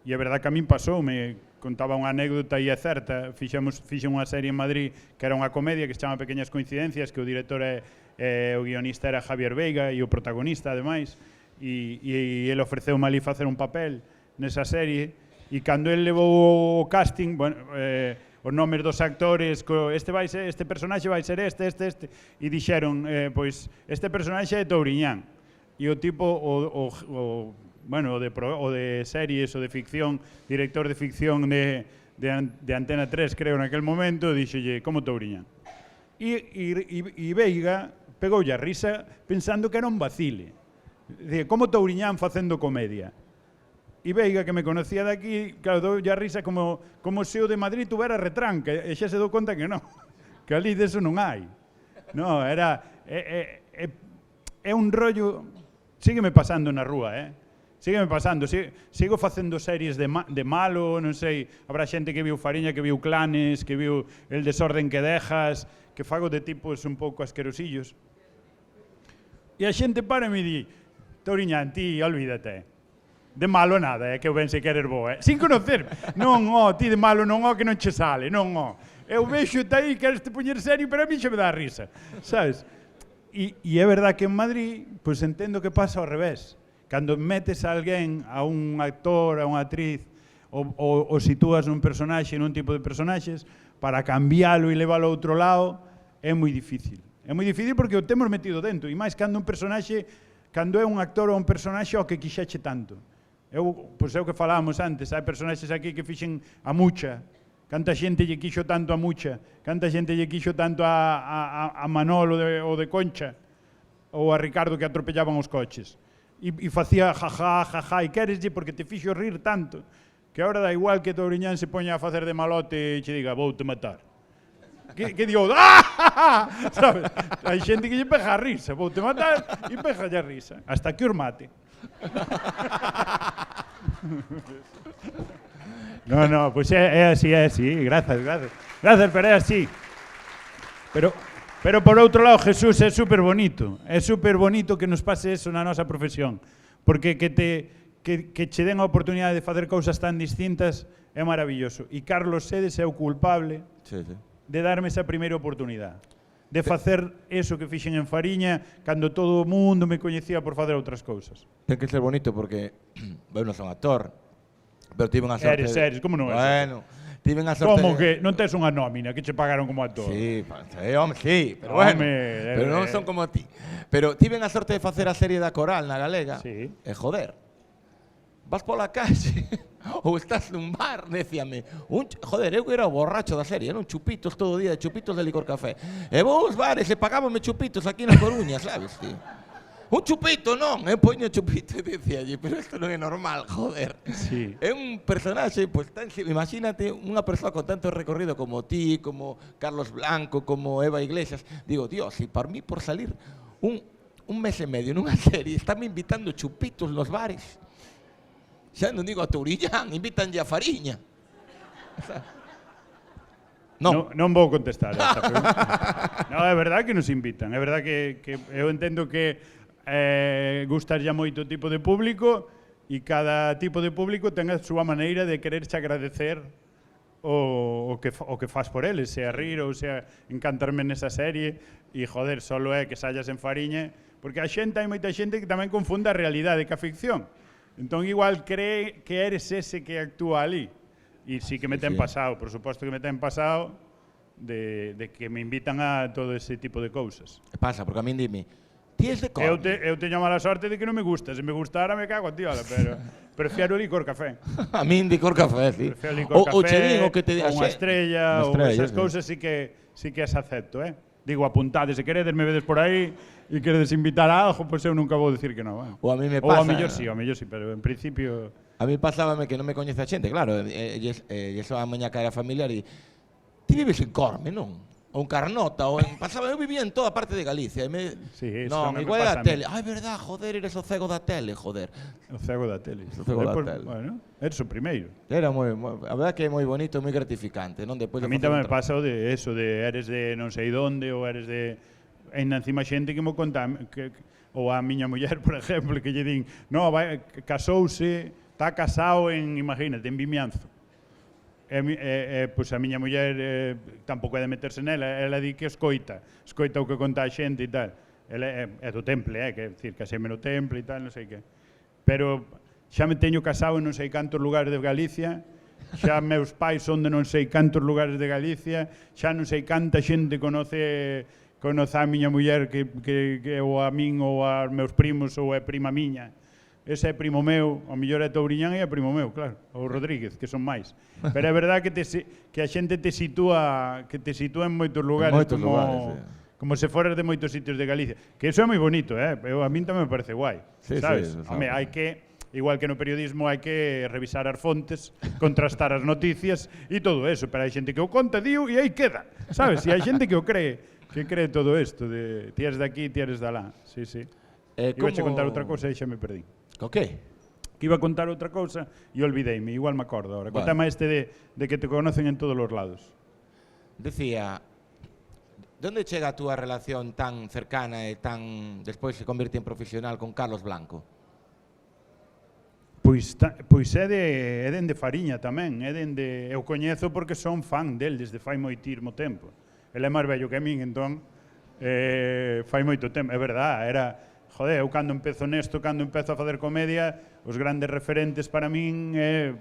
a verdad que a min pasou, me contaba unha anécdota e é certa, fixen unha serie en Madrid que era unha comedia que se chama Pequeñas Coincidencias, que o director o guionista era Javier Veiga e o protagonista, ademais, e ele ofreceu-me ali facer un papel nesa serie, e cando ele levou o casting, bueno, os nomes dos actores, este personaxe vai ser este, e dixeron, pois, este personaxe é Touriñán, e o tipo, o de series ou de ficción, director de ficción de Antena 3, creo, naquel momento, dixolle, como Touriñán. E Veiga pegoulle a risa pensando que era un vacile. Dice, como Touriñán facendo comedia. E Veiga, que me conocía de aquí, claro, doulle a risa como se o de Madrid tuvera retranca, e xa se dou conta que non, que ali deso non hai. No, é un rollo, sígueme pasando na rúa, sígueme pasando, sigo facendo series de malo, non sei, habrá xente que viu Fariña, que viu Clanes, que viu El desorden que dejas, que fago de tipos un pouco asquerosillos. E a xente para e me di, Touriñán, ti, olvídate, de malo nada, que eu ben sei que eres bo, sin conocer. Non, ti de malo non, que non che sale, non, eu vexo-te aí, queres te poñer serio, pero a mí xe me dá risa, sabes? E é verdad que en Madrid, pois entendo que pasa ao revés. Cando metes a alguén, a un actor, a unha actriz, ou sitúas nun personaxe, nun tipo de personaxes, para cambiálo e leválo a outro lado, é moi difícil. É moi difícil porque o temos metido dentro, e máis cando un personaxe, cando é un actor ou un personaxe ao que quixeche tanto. Pois é o que falábamos antes, hai personaxes aquí que fixen a Mucha, canta xente lle quixo tanto a Mucha, canta xente lle quixo tanto a Manolo ou de Concha, ou a Ricardo que atropellaban os coches. E facía jajá, e quereslle porque te fixo rir tanto, que agora dá igual que Touriñán se poña a facer de malote e che diga, vou te matar. Que digo, sabes? Hai xente que lle pega a risa, vou te matar, e pega a risa, hasta que os mate. No, pois é así, grazas, pero é así. Pero por outro lado, Jesús, é super bonito que nos pase eso na nosa profesión, porque que che den a oportunidade de facer cousas tan distintas é maravilloso. E Carlos Sedes é o culpable de darme esa primeira oportunidade, de facer eso que fixen en Fariña cando todo o mundo me coñecía por facer outras cousas. Ten que ser bonito porque eu non son actor, pero tive unha sorte... Eres, como non é? Bueno, tive unha sorte... Como que non tes unha nómina que che pagaron como actor? Sí, home, sí, pero bueno, pero non son como ti. Pero tive a sorte de facer a serie da Coral na Galega, e joder, vas pola calle ou estás nun bar, decíame, joder, eu era o borracho da serie, eran chupitos todo o día, chupitos de licor café. E vos bares e pagábame chupitos aquí na Coruña, sabes, tío? Un chupito, non, eu poño chupito e dicíalle, pero isto non é normal, joder. Sí. É un personaxe, pues, imagínate unha persoa con tanto recorrido como ti, como Carlos Blanco, como Eva Iglesias. Digo, Dios, e para mí por salir un mes e medio nunha serie, están me invitando chupitos nos bares. Xa non digo a Tourillán, invítanlle a Fariña. Non vou contestar esta pregunta. No, é verdad que nos invitan, é verdad que eu entendo que gustarlle moito tipo de público e cada tipo de público ten a súa maneira de quererche agradecer o que faz por eles, sea rir ou sea encantarme nesa serie e joder, solo é que sallas en Fariña, porque hai moita xente que tamén confunde a realidade ca ficción. Entón igual cree que eres ese que actúa ali. E sí que me ten pasado, por suposto que me ten pasado de que me invitan a todo ese tipo de cousas. Pasa, porque a min dime, ti es de Corme. Eu teño a mala sorte de que non me gusta. Se me gustara me cago a tiola, pero prefiero licor café. A min licor café, sí. Prefiero licor café, o che digo que te unha estrella, ou esas cousas sí que as acepto, Digo, apuntades, se queredes, me vedes por aí e queredes invitar a algo, pois eu nunca vou dicir que non. Ou a mí me pasa... Ou a mellor sí, pero en principio... A mí pasábame que non me coñece a xente, claro, e iso a maña cara familiar e... Ti vives en Corme, non? Ou en Carnota, ou en... Pasaba, eu vivía en toda parte de Galicia. Sí, non, igual é da tele. Ai, verdad, joder, eres o cego da tele, joder. O cego da tele. O cego da tele. Bueno, eres o primeiro. Era moi, a verdad que é moi bonito e moi gratificante, non? Despois a mí tamén me pasa o de eso, de eres de non sei donde, ou eres de... Ainda encima xente que mo conta, ou a miña muller, por exemplo, que lle din, no, casouse, está casado en, imagínate, en Vimianzo. Pois a miña muller tampouco é de meterse nela, ela di que escoita o que conta a xente e tal. Ela é do Temple, que decir, caseme no Temple e tal, non sei que. Pero xa me teño casado en non sei cantos lugares de Galicia, xa meus pais son de non sei cantos lugares de Galicia, xa non sei canta xente conoce a miña muller que ou a min ou aos meus primos ou é prima miña. Ese é primo meu, o mellor é Touriñán e é primo meu, claro, ou Rodríguez, que son máis. Pero é verdad que a xente te sitúa en moitos lugares, como se foras de moitos sitios de Galicia. Que iso é moi bonito, a min tamén me parece guai, sabes? Home, hai que, igual que no periodismo, hai que revisar as fontes, contrastar as noticias e todo eso, pero hai xente que o conta, diu, e aí queda, sabes? E hai xente que o cree todo isto, de ti eres de aquí, ti eres de alá, sí. Iba a contar outra cousa e xa me perdí. O qué? Que iba a contar outra cousa e olvideime, igual me acordo ahora. Vale. Contame este de que te conocen en todos os lados. Decía, onde chega a túa relación tan cercana e tan despois se convirte en profesional con Carlos Blanco? Pois é dende Fariña tamén, eu coñezo porque son fan del desde fai moitísimo tempo. Ele é máis vello que a min, entón fai moito tempo, é verdad, joder, eu cando empezo a facer comedia, os grandes referentes para min é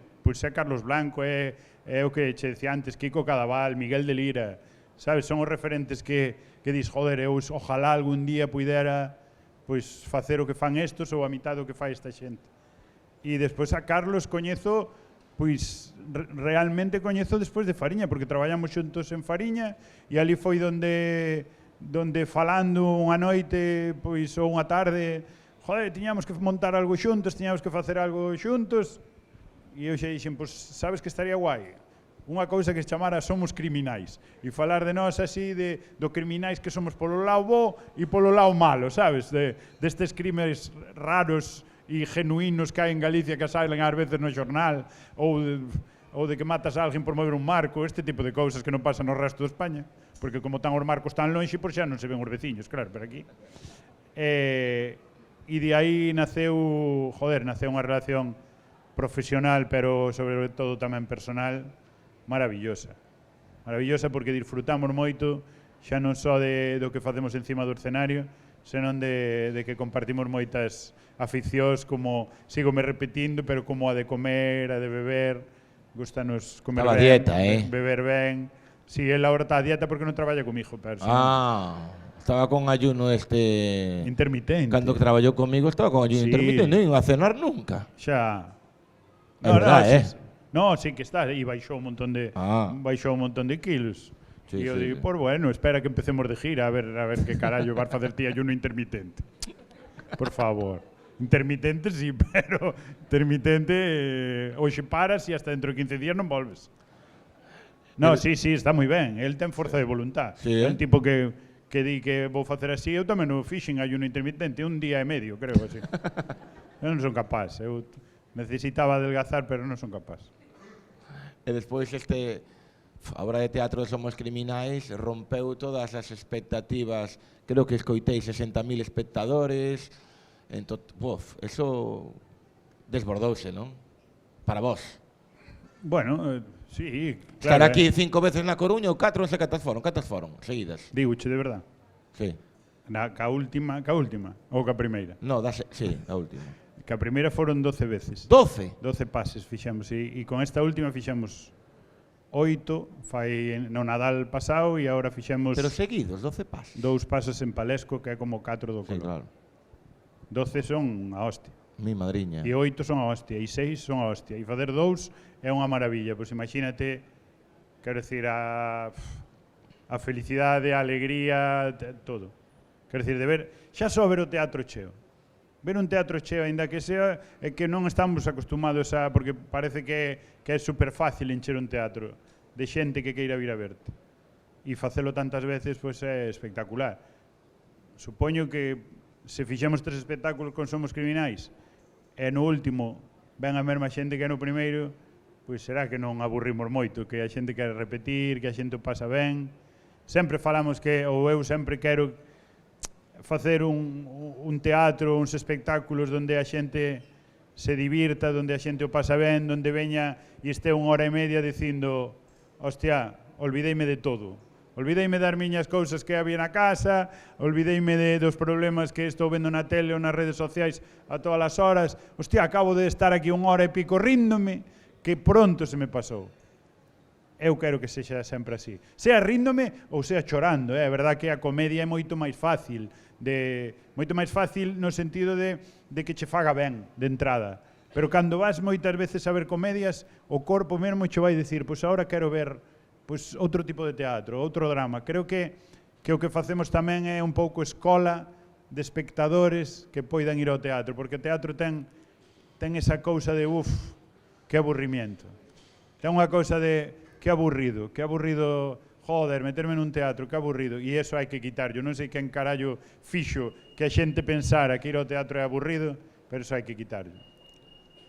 Carlos Blanco, é o que che dicía antes, Kiko Cadaval, Miguel de Lira, sabes, son os referentes que dis, joder, eu ojalá algún día puidera facer o que fan estos ou a mitad do que fai esta xente. E despois a Carlos coñezo, realmente coñezo despois de Fariña, porque traballamos xuntos en Fariña e ali foi donde falando unha noite, ou unha tarde, joder, tiñamos que montar algo xuntos, tiñamos que facer algo xuntos, e eu xa dixen, sabes que estaría guai? Unha cousa que se chamara Somos Criminais, e falar de nós así, do criminais que somos polo lado bo e polo lado malo, sabes? Destes crimes raros e genuínos que hai en Galicia que salen ás veces no xornal, ou de que matas a alguén por mover un marco, este tipo de cousas que non pasan no resto de España, porque como están os marcos tan lonxe, por xa non se ven os veciños, claro, pero aquí. E de aí naceu unha relación profesional, pero sobre todo tamén personal, maravillosa. Maravillosa porque disfrutamos moito, xa non só do que facemos encima do escenario, senón de que compartimos moitas aficións, como sígome repetindo, pero como a de comer, a de beber. Gustanos comer ben, dieta, beber ben. Si, él ahora está a dieta porque non traballa comigo, pero si estaba con ayuno intermitente. Cando traballou comigo estaba con ayuno intermitente, non a cenar nunca. Xa. É verdade, No, sí que está, e baixou un montón de kilos. E eu digo, por bueno, espera que empecemos de gira a ver que carallo vas facer ti ayuno intermitente. Por favor. Intermitente sí, pero intermitente hoxe paras e hasta dentro de 15 días non volves. No, sí, está moi ben. El ten forza de voluntad. É un tipo que di que vou facer así. Eu tamén o fixen ayuno intermitente un día e medio, creo, así. Eu non son capaz. Eu necesitaba adelgazar, pero non son capaz. E despois a obra de teatro de Somos Criminais rompeu todas as expectativas. Creo que escoitei 60.000 espectadores. Entón, eso desbordouse, non? Para vos. Bueno, sí, claro. Estar aquí 5 veces na Coruña ou 4, non sei cantas foron, seguidas. Dígoche, de verdad. Sí. Ca última, ou ca primeira? No, sí, a última. Ca primeira foron 12 veces. 12? 12 pases fixemos, e con esta última fixemos 8, fai no Nadal pasado, e agora fixemos... Pero seguidos, 12 pases? 2 pases en Palesco, que é como 4 do Colón. Sí, claro. 12 son a hostia. Mi madriña. E 8 son a hostia, e 6 son a hostia. E facer 2 é unha maravilla. Pois imagínate, quero dicir, a felicidade, a alegría, todo. Quero dicir, de ver, xa só ver o teatro cheo. Ver un teatro cheo, aínda que sea, é que non estamos acostumados a... Porque parece que é super fácil encher un teatro de xente que queira vir a verte. E facelo tantas veces, pois é espectacular. Supoño que se fixemos 3 espectáculos con Somos Criminais e no último ven a mesma xente que no primeiro, pois será que non aburrimos moito, que a xente quere repetir, que a xente o pasa ben. Sempre falamos que, ou eu sempre quero facer un teatro, uns espectáculos onde a xente se divirta, onde a xente o pasa ben, onde veña e este 1 hora e media dicindo, hostia, olvideime de todo. Olvideime das miñas cousas que había na casa, olvideime dos problemas que estou vendo na tele ou nas redes sociais a todas as horas. Hostia, acabo de estar aquí 1 hora e pico ríndome, que pronto se me pasou. Eu quero que sexa sempre así. Sea ríndome ou sea chorando. É verdad que a comedia é moito máis fácil. Moito máis fácil no sentido de que che faga ben de entrada. Pero cando vas moitas veces a ver comedias, o corpo mesmo che vai dicir, pois agora quero ver outro tipo de teatro, outro drama. Creo que o que facemos tamén é un pouco escola de espectadores que poidan ir ao teatro, porque o teatro ten esa cousa de que aburrimiento. Ten unha cousa de que aburrido, joder, meterme nun teatro, que aburrido, e iso hai que quitar. Eu non sei quen carallo fixo que a xente pensara que ir ao teatro é aburrido, pero iso hai que quitarlo.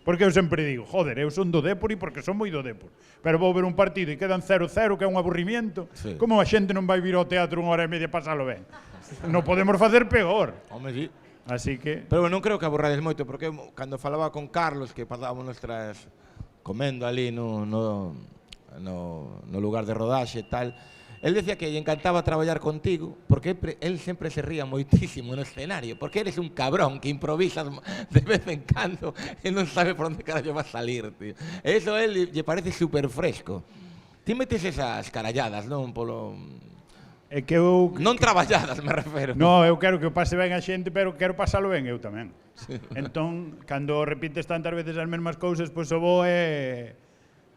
Porque eu sempre digo, joder, eu son do Dépor e porque son moi do Dépor. Pero vou ver un partido e quedan 0-0, que é un aburrimiento. Sí. Como a xente non vai vir ao teatro 1 hora e media pasalo ben? Non podemos facer peor. Home, sí. Así que... Pero non creo que aburrades moito, porque cando falaba con Carlos, que pasábamos nuestras comendo ali no lugar de rodaxe e tal, él decía que lle encantaba traballar contigo porque él sempre se ría moitísimo no escenario, porque eres un cabrón que improvisas de vez en cando e non sabe por onde carallo va a salir, tío. E iso a él lle parece super fresco. Ti metes esas caralladas, non? É que eu... Non traballadas, me refero. No, eu quero que o pase ben a xente, pero quero pasalo ben eu tamén. Sí. Entón, cando repites tantas veces as mesmas cousas, pois o bo é...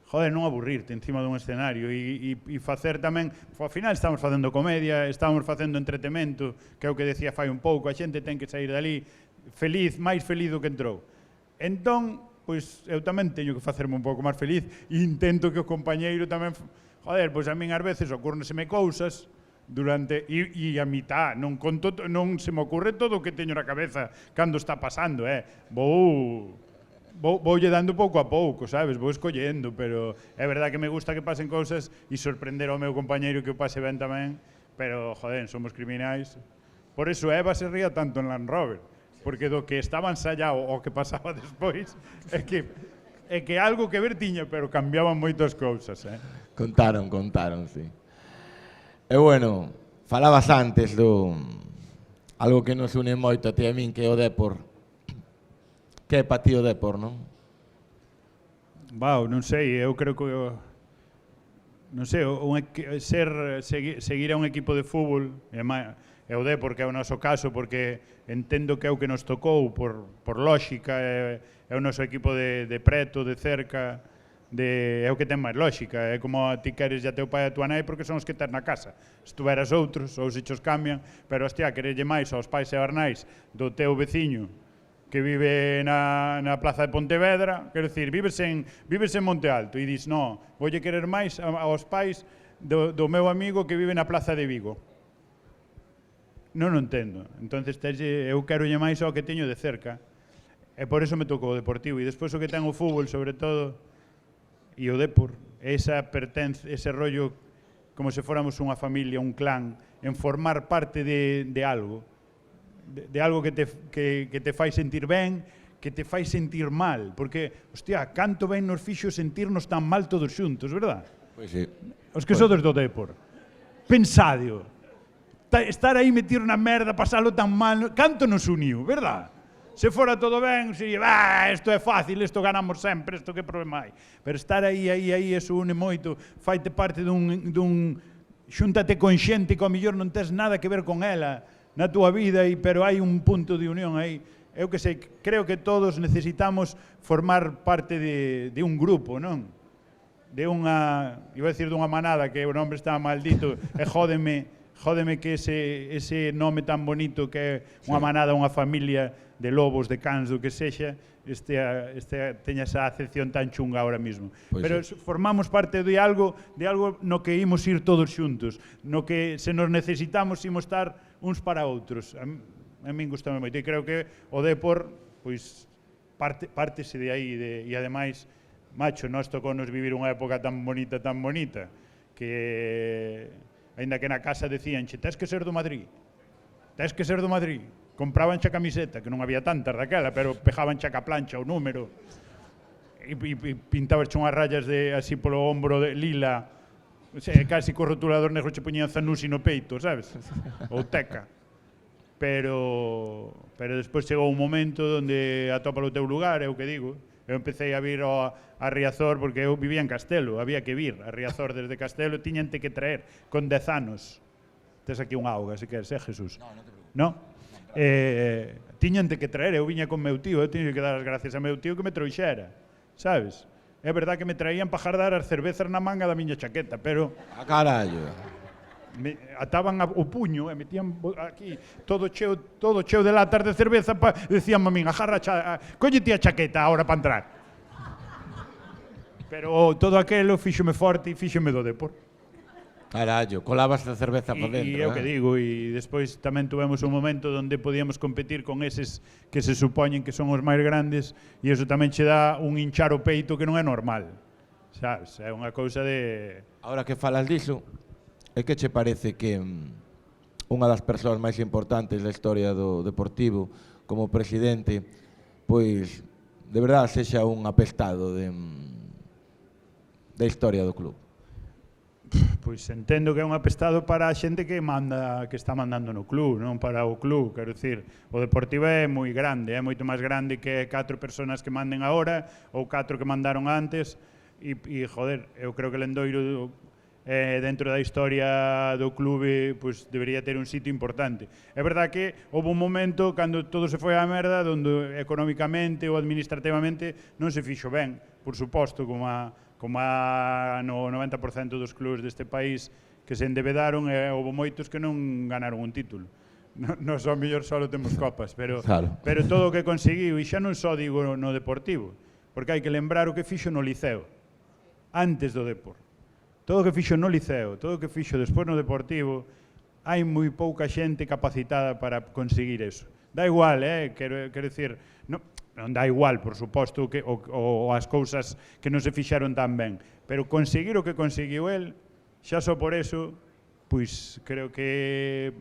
Joder, non aburrirte encima dun escenario e facer tamén... Ao final estamos facendo comedia, estamos facendo entretemento, que é o que decía fai un pouco, a xente ten que sair dali feliz, máis feliz do que entrou. Entón, pois eu tamén teño que facerme un pouco máis feliz e intento que o compañeiro tamén... Joder, pois a min ás veces ocúrneseme cousas E a mitad, non se me ocurre todo o que teño na cabeza cando está pasando, voulle dando pouco a pouco, sabes? Vou escollendo, pero é verdad que me gusta que pasen cousas e sorprender ao meu compañeiro que o pase ben tamén, pero, joder, somos criminais. Por eso Eva se ría tanto en Land Rover, porque do que estaba ensayado o que pasaba despois é que algo que ver tiña, pero cambiaban moitas cousas, Contaron, sí. E bueno, falabas antes algo que nos une moito a ti e a min, que é o Dépor. Que é para ti o Dépor, non? Non sei, eu creo que non sei, seguir a un equipo de fútbol é o Dépor, que é o noso caso, porque entendo que é o que nos tocou por lógica, é o noso equipo de preto, de cerca, é o que ten máis lógica, é como ti queres a teu pai e a tua nai porque son os que tes na casa. Se tu eras outros, ou se chos cambian, pero hostia, quererlle máis aos pais e aos nais do teu veciño que vive na plaza de Pontevedra, quero dicir, vives en Monte Alto e dis, no, voulle querer máis aos pais do meu amigo que vive na plaza de Vigo. Non o entendo. Entonces, eu querolle máis ao que teño de cerca. E por eso me tocou o Deportivo. E despois o que ten o fútbol, sobre todo, e o Dépor, ese rollo como se fóramos unha familia, un clan, en formar parte de algo, de algo que te fai sentir ben, que te fai sentir mal, porque, hostia, canto ben nos fixo sentirnos tan mal todos xuntos, verdad? Pois sí. Os que sodes do Dépor. Pensadio, estar aí metido na merda, pasalo tan mal, canto nos uniu, verdad? Se fora todo ben, isto é fácil, isto ganamos sempre, isto que problema hai. Pero estar aí, eso une moito, faite parte dun xúntate con xente que ao mellor non tes nada que ver con ela na túa vida, pero hai un punto de unión aí. Eu que sei, creo que todos necesitamos formar parte de un grupo, non? De iba a decir dunha manada, que o nome está maldito, e jódeme que ese nome tan bonito que é unha manada, unha familia de lobos, de cans, do que sexa, teña esa acepción tan chunga ahora mismo. Pero formamos parte de algo no que imos ir todos xuntos, no que se nos necesitamos imos estar uns para outros. A min gustame moito, e creo que o Dépor, pois, partese de aí, e ademais, macho, nós tocounos vivir unha época tan bonita, que, aínda que na casa decían, tes que ser do Madrid, compraban xa camiseta, que non había tantas daquela, pero pejaban xa ca plancha o número, e pintaban xa unhas rayas así polo ombro de lila, casi co rotulador negro che poñían Zanussi no peito, sabes? Ou Teca. Pero despois chegou un momento onde atopa o teu lugar, é o que digo. Eu empecé a vir a Riazor, porque eu vivía en Castelo, había que vir a Riazor desde Castelo, tiñante que traer con 10 anos. Tes aquí unha auga, se queres, Jesús? Non te preocupes. Non? Tiñante que traer, eu viña con meu tío, eu tiño que dar as gracias a meu tío que me trouxera, sabes? É verdad que me traían para jardar as cervezas na manga da miña chaqueta, pero... A carallo! Ataban o puño e metían aquí todo cheo de latas de cerveza, decían a min, cóllete a chaqueta agora para entrar. Pero todo aquelo fíxome forte e fíxome do Dépor. Carallo, colabas a cerveza para dentro. E é o que digo, e despois tamén tuvemos un momento onde podíamos competir con eses que se supoñen que son os máis grandes, e iso tamén che dá un hinchar o peito que non é normal, sabes? É unha cousa de... Ahora que falas diso, é que che parece que unha das persoas máis importantes da historia do Deportivo como presidente, pois, de verdade, sexa un apestado da historia do club? Pois entendo que é un apestado para a xente que está mandando no club, non para o club, quero dicir, o Deportivo é moi grande, é moito máis grande que 4 personas que manden agora ou 4 que mandaron antes, e joder, eu creo que Lendoiro dentro da historia do clube pois debería ter un sitio importante. É verdad que houve un momento cando todo se foi á merda onde económicamente ou administrativamente non se fixo ben, por suposto, como no 90% dos clubes deste país que se endebedaron e houve moitos que non ganaron un título. Nos ao mellor só temos copas, pero todo o que conseguiu, e xa non só digo no Deportivo, porque hai que lembrar o que fixo no Liceo, antes do Dépor. Todo o que fixo no Liceo, todo o que fixo despois no Deportivo, hai moi pouca xente capacitada para conseguir eso. Dá igual, quero dicir, non dá igual, por suposto, ou as cousas que non se fixaron tan ben, pero conseguir o que conseguiu el, xa só por eso, pois creo que,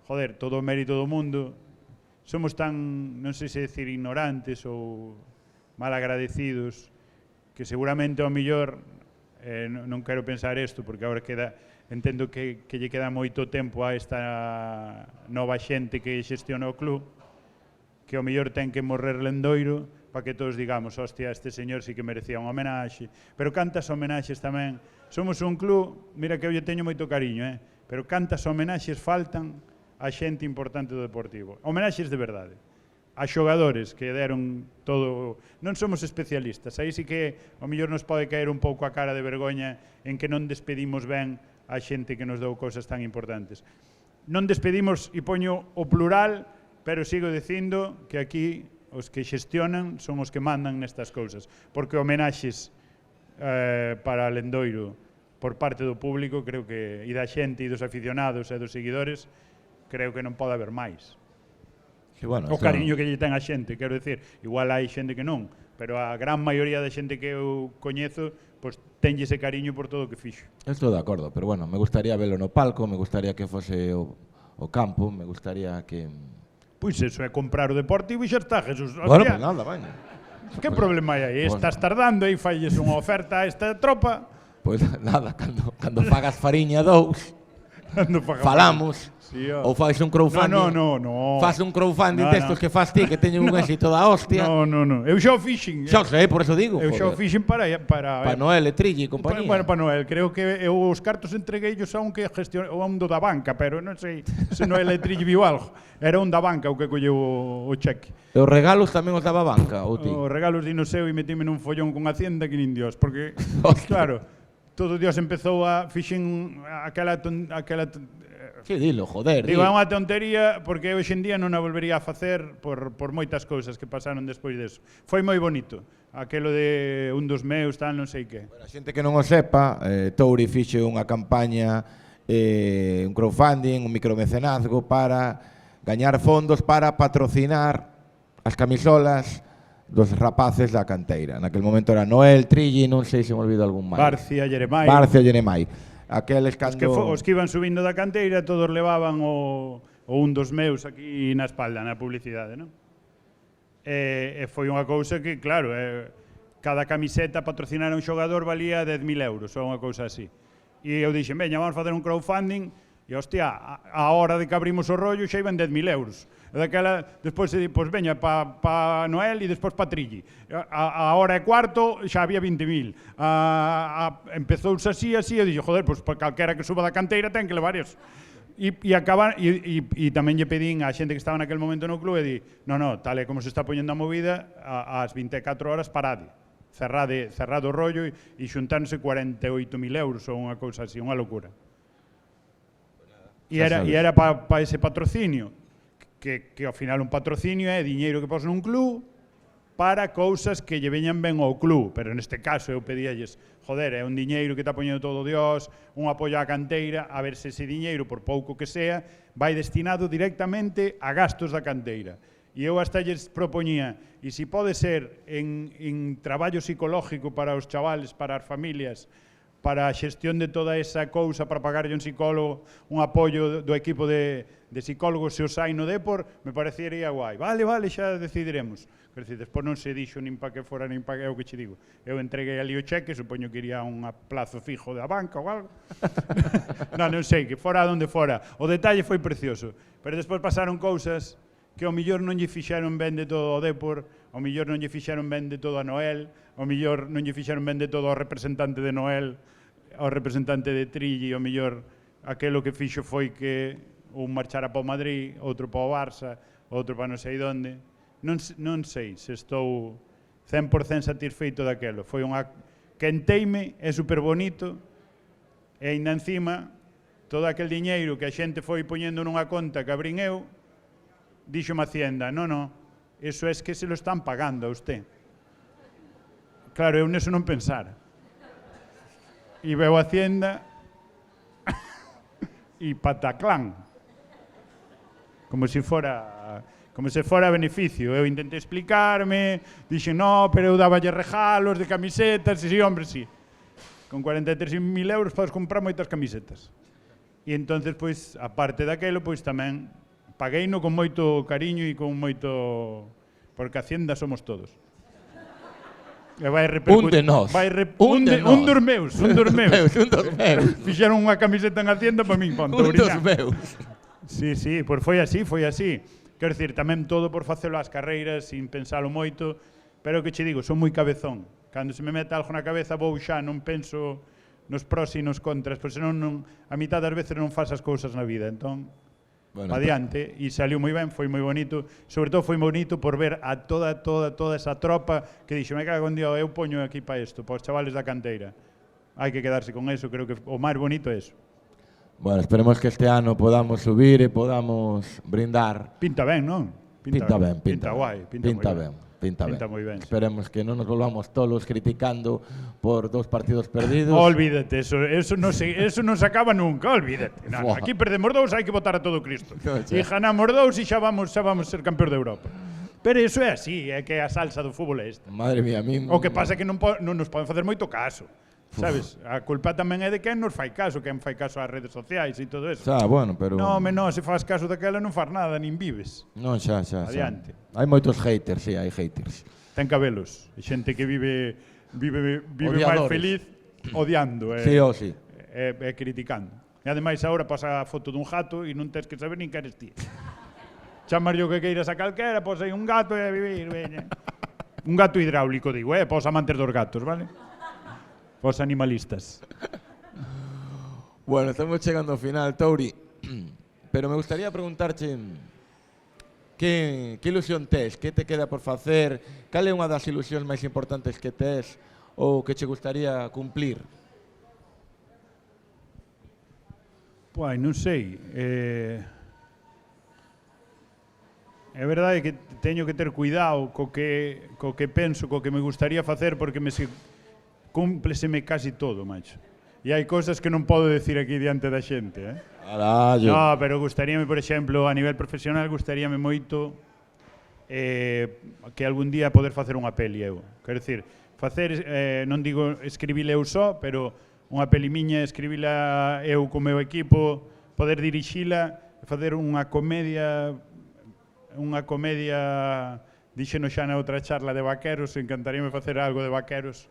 joder, todo o mérito do mundo, somos tan, non sei se decir, ignorantes ou mal agradecidos, que seguramente ao millor, non quero pensar isto, porque agora entendo que lle queda moito tempo a esta nova xente que xestiona o club, que ao mellor ten que morrer lendoiro para que todos digamos, hostia, este señor sí que merecía unha homenaxe. Pero cantas homenaxes tamén. Somos un club, mira que eu lle teño moito cariño, pero cantas homenaxes faltan a xente importante do Deportivo. Homenaxes de verdade. A xogadores que deron todo... Non somos especialistas. Aí sí que ao mellor nos pode caer un pouco a cara de vergoña en que non despedimos ben a xente que nos dou cousas tan importantes. Non despedimos, e poño o plural, pero sigo dicindo que aquí os que xestionan son os que mandan nestas cousas, porque homenaxes para Lendoiro por parte do público, creo que, e da xente, e dos aficionados e dos seguidores, creo que non pode haber máis. O cariño que lle ten a xente, quero dicir, igual hai xente que non, pero a gran maioría da xente que eu coñezo, pois tenlle ese cariño por todo o que fixo. Estou de acordo, pero bueno, me gustaría velo no palco, me gustaría que fose o campo, me gustaría que... Pois eso é comprar o Deportivo e xa está, Jesús. Bueno, pois nada, vaña. Que problema hai aí? Estás tardando e falles unha oferta a esta tropa. Pois nada, cando pagas fariña 2, falamos. Sí, ou faz un crowdfunding. No. Faz un crowdfunding destos que faz ti, que teñen un éxito da hostia. No. Eu xa o fixen. Xa o sei, por eso digo. Eu xa o fixen para Noel, Trilli e compañía. Bueno, para Noel. Creo que eu os cartos entregueillos a un que gestiona, a un do da banca, pero non sei se Noel e Trilli viu algo. Era un da banca o que colleu o cheque. E os regalos tamén os daba a banca, ou ti? Os regalos di no seu e metime nun follón con Hacienda que nin Dios, porque, claro, todo Dios empezou a fixen aquela Que dilo, joder. Digo, é unha tontería porque hoxe en día non a volvería a facer por moitas cousas que pasaron despois deso. Foi moi bonito. Aquelo de un dos meus, tal, non sei que. Bueno, a xente que non o sepa, Touri fixe unha campaña, un crowdfunding, un micromecenazgo para gañar fondos para patrocinar as camisolas dos rapaces da canteira. Naquel momento era Noel, Trilli, non sei se me olvido algún máis. Barcia, Jeremai. Aqueles cando... Os que iban subindo da canteira todos levaban o un dos meus aquí na espalda, na publicidade, non? E foi unha cousa que, claro, cada camiseta patrocinar a un xogador valía 10.000 euros, ou unha cousa así. E eu dixen, veña, vamos facer un crowdfunding, e hostia, a hora de que abrimos o rollo xa iban 10.000 euros. E daquela, despois se di, pois veña, pa Noel e despois pa Trilli. A hora e cuarto xa había 20.000. Empezouse así, e dixo, joder, pois calquera que suba da canteira ten que levar eso. E tamén lle pedín a xente que estaba naquel momento no club e di, no, tal e como se está poñendo a movida, ás 24 horas parade. Cerrado o rollo e xuntáronse 48.000 euros ou unha cousa así, unha locura. E era para ese patrocinio, que ao final un patrocinio é diñeiro que pos nun club para cousas que lle veñan ben ao club, pero neste caso eu pedíalles, joder, é un diñeiro que está poñendo todo Dios, un apoio á canteira, a ver se ese diñeiro, por pouco que sea, vai destinado directamente a gastos da canteira. E eu hasta lles propoñía, e se pode ser en traballo psicológico para os chavales, para as familias, para a xestión de toda esa cousa, para pagarlle un psicólogo, un apoio do equipo de psicólogos se os hai no Depor, me parecería guai. Vale, xa decidiremos. Quer dizer, despois non se dixo nin pa que fora, nin pa que, é o que che digo. Eu entreguei ali o cheque, supoño que iría a un plazo fijo da banca ou algo. Non sei, que fora onde fora. O detalle foi precioso. Pero despois pasaron cousas que ao millor non lle fixeron ben de todo o Depor, ao millor non lle fixeron ben de todo a Noel, ao millor non lle fixeron ben de todo ao representante de Noel, ao representante de Trilli, ao mellor aquelo que fixo foi que un marchara para o Madrid, outro para o Barça, outro para non sei onde. Non sei se estou 100% satisfeito daquelo. Foi unha quenteime, é super bonito, e ainda encima todo aquel diñeiro que a xente foi poñendo nunha conta que abrín eu, dixo-me Hacienda, no, eso é que se lo están pagando a usted. Claro, eu neso non pensara. E veo a Hacienda y Pataclán. Como se fora beneficio. Eu intentei explicarme, dixen, no, pero eu daballe regalos de camisetas, e sí, hombre, sí. Con 43.000 euros podes comprar moitas camisetas. E entonces, pois, aparte daquelo, pois tamén pagueino con moito cariño e con moito... Porque a Hacienda somos todos. E vai repercutir... Un dos meus. Fixeron unha camiseta en Hacienda para min, para un dos meus. Sí, pois foi así. Quero dicir, tamén todo por facelo ás carreiras, sin pensalo moito, pero que che digo, son moi cabezón. Cando se me mete algo na cabeza, vou xa, non penso nos prós e nos contras, pois senón a mitad das veces non faz as cousas na vida, entón, adiante, e saliu moi ben, foi moi bonito, sobre todo foi bonito por ver a toda esa tropa que dixo, me cago en Dios, eu poño aquí para isto, para os chavales da canteira. Hai que quedarse con eso, creo que o máis bonito é eso. Bueno, esperemos que este ano podamos subir e podamos brindar. Pinta ben, non? Pinta ben. Pinta guai. Pinta moi ben. Esperemos que non nos volvamos tolos criticando por 2 partidos perdidos. Olvídate, eso non se acaba nunca, olvídate. No, aquí perdemos 2, hai que votar a todo Cristo. E ganamos 2 e xa vamos ser campeón de Europa. Pero iso é así, é que a salsa do fútbol é esta. Madre mía, a min... O que pasa é que non nos poden facer moito caso. Sabes? A culpa tamén é de quen nos fai caso, quen fai caso ás redes sociais e todo eso. Xa, bueno, pero... Non, se faz caso daquela non faz nada, nin vives. Non, xa. Adiante. Hai moitos haters, sí, hai haters. Ten cabelos. Xente que vive máis feliz odiando. Sí, sí. E criticando. E ademais agora pasa a foto dun gato e non tens que saber nin que eres ti. Chamar yo que queiras a calquera, pos aí un gato e a vivir, veña. Un gato hidráulico, digo, pos amantes dos gatos, vale? Os animalistas. Bueno, estamos chegando ao final, Touri. Pero me gustaría preguntarche que ilusión tes, que te queda por facer, cal é unha das ilusións máis importantes que tes ou que che gustaría cumplir? Pois, non sei. É verdade que teño que ter cuidado co que penso, co que me gustaría facer, porque cúmpleseme casi todo, macho. E hai cousas que non podo decir aquí diante da xente, Carallo. No, pero gustaríame, por exemplo, a nivel profesional, gustaríame moito que algún día poder facer unha peli eu. Quero dicir, facer, non digo escribila eu só, pero unha peli miña, escribila eu co meu equipo, poder dirixila, facer unha comedia, dixeno xa na outra charla de vaqueros, encantaríame facer algo de vaqueros,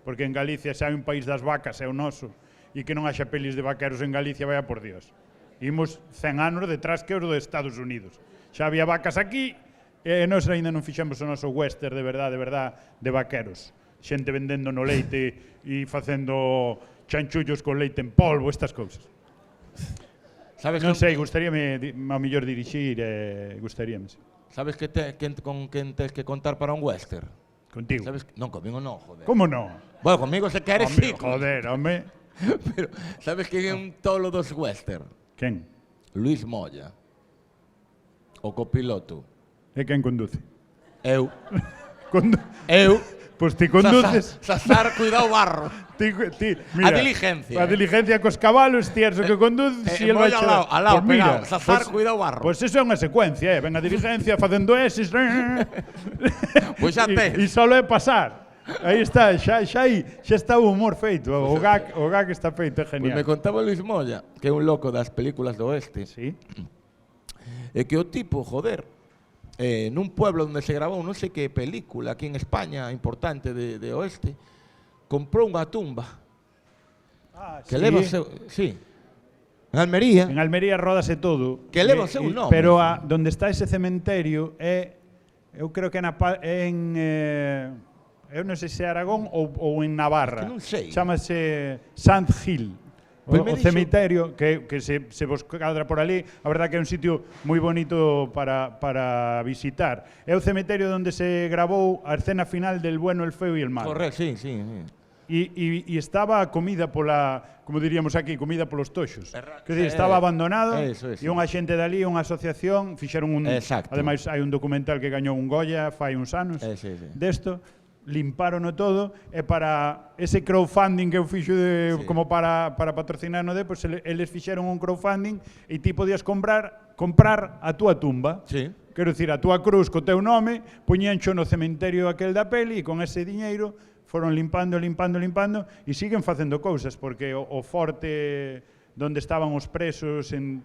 porque en Galicia xa hai un país das vacas, é o noso, e que non haxa pelis de vaqueros en Galicia, vaya por Dios. Imos 100 anos detrás que os dos Estados Unidos. Xa había vacas aquí, e nós ainda non fixemos o noso western de verdade, de vaqueros. Xente vendendo no leite e facendo chanchullos con leite en polvo, estas cousas. Non sei, gustaríame ao mellor dirixir, gustaríame. Sabes con quen tens que contar para un western? Contigo. Non, comigo non, joder. Como non? Bueno, comigo se queres sí. Joder, home. Pero, sabes quen é un tolo dos western? Quen? Luis Moya. O copiloto. E quen conduce? Eu. Eu? Pois ti conduces. Sasar, cuidado barro. Mira, a diligencia. A diligencia cos cabalos, ti eres o que conduces e el vai ao lado, pegado. Sasar, cuidado barro. Pois eso é unha secuencia, ven a diligencia facendo eses. Pois xa tes. E só é pasar. Aí está, xa está o humor feito, o gag está feito, é genial. Pois me contaba Luis Moya, que é un loco das películas do oeste. Sí. E que o tipo, joder, nun pueblo onde se grabou non sei que película aquí en España importante de oeste, comprou unha tumba que leva o seu... Sí. En Almería. En Almería ródase todo. Que leva o seu nome. Pero donde está ese cementerio eu creo que é en... eu non sei se é Aragón ou en Navarra. Que non sei. Chámase Sant Gil. O cemiterio que se vos cadra por ali, a verdad que é un sitio moi bonito para visitar. É o cemiterio onde se grabou a escena final del Bueno, el Feo e el Malo. Correcto, sí. E estaba comida como diríamos aquí, comida polos toxos. Que decir, estaba abandonado e unha xente dali, unha asociación, fixeron un... Exacto. Ademais, hai un documental que gañou un Goya fai uns anos desto. limparon todo, e para ese crowdfunding que eu fixo como para patrocinar no pois eles fixeron un crowdfunding e ti podías comprar a túa tumba. Sí. Quero dicir, a túa cruz co teu nome, poñíancho no cementerio aquel da peli e con ese diñeiro foron limpando e siguen facendo cousas, porque o forte donde estaban os presos en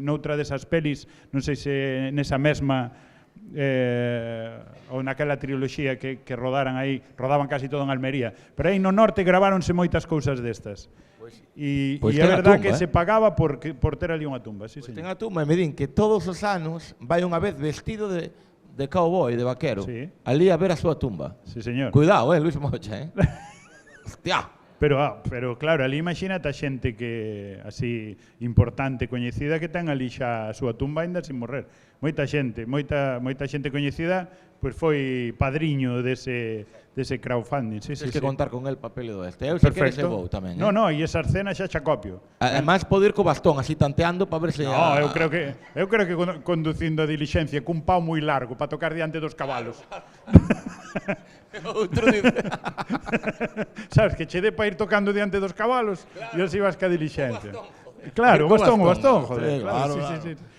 noutra desas pelis, non sei se nesa mesma ou naquela triloxía que rodaban casi todo en Almería, pero aí no norte graváronse moitas cousas destas. E é verdad que se pagaba por ter ali unha tumba. Pois ten a tumba e me din que todos os anos vai unha vez vestido de cowboy, de vaquero, ali a ver a súa tumba. Sí, señor. Cuidado, Luis Mocha, Hostia. Pero claro, ali imagínate a xente que así importante, coñecida, que ten ali xa a súa tumba aínda sin morrer. Moita xente coñecida, pois foi padriño dese crowdfunding. Sí, Tens que contar con el papel do este. Eu se queres eu vou tamén. No, e esa escena xa copio. Además pode ir co bastón así tanteando para ver se... No, eu creo que conducindo a diligencia cun pau moi largo para tocar diante dos cabalos. Outro dice... Sabes, que che dé para ir tocando diante dos cabalos e así vas ca diligencia. Claro, o bastón, joder. Claro.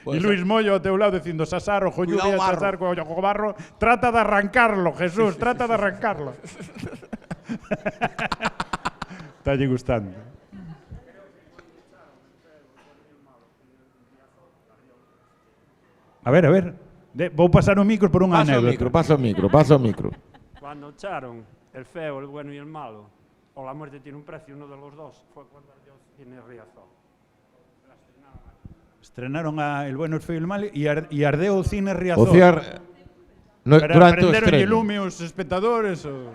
E Luis Mollo ao teu lado dicindo Sasaro, lluvia, Sasar, co barro, trata de arrancarlo, Jesús, trata de arrancarlo. Está lle gustando. A ver. Vou pasar o micro por unha anécdota. Paso o micro. Cuando echaron el feo, el bueno y el malo, o la muerte tiene un precio, uno de los dos, fue cuando ardió Cine Riazor. Estrenaron a El bueno, el feo y el malo e ardeu o Cine Riazor. Durante o estreno. El lume os espectadores o...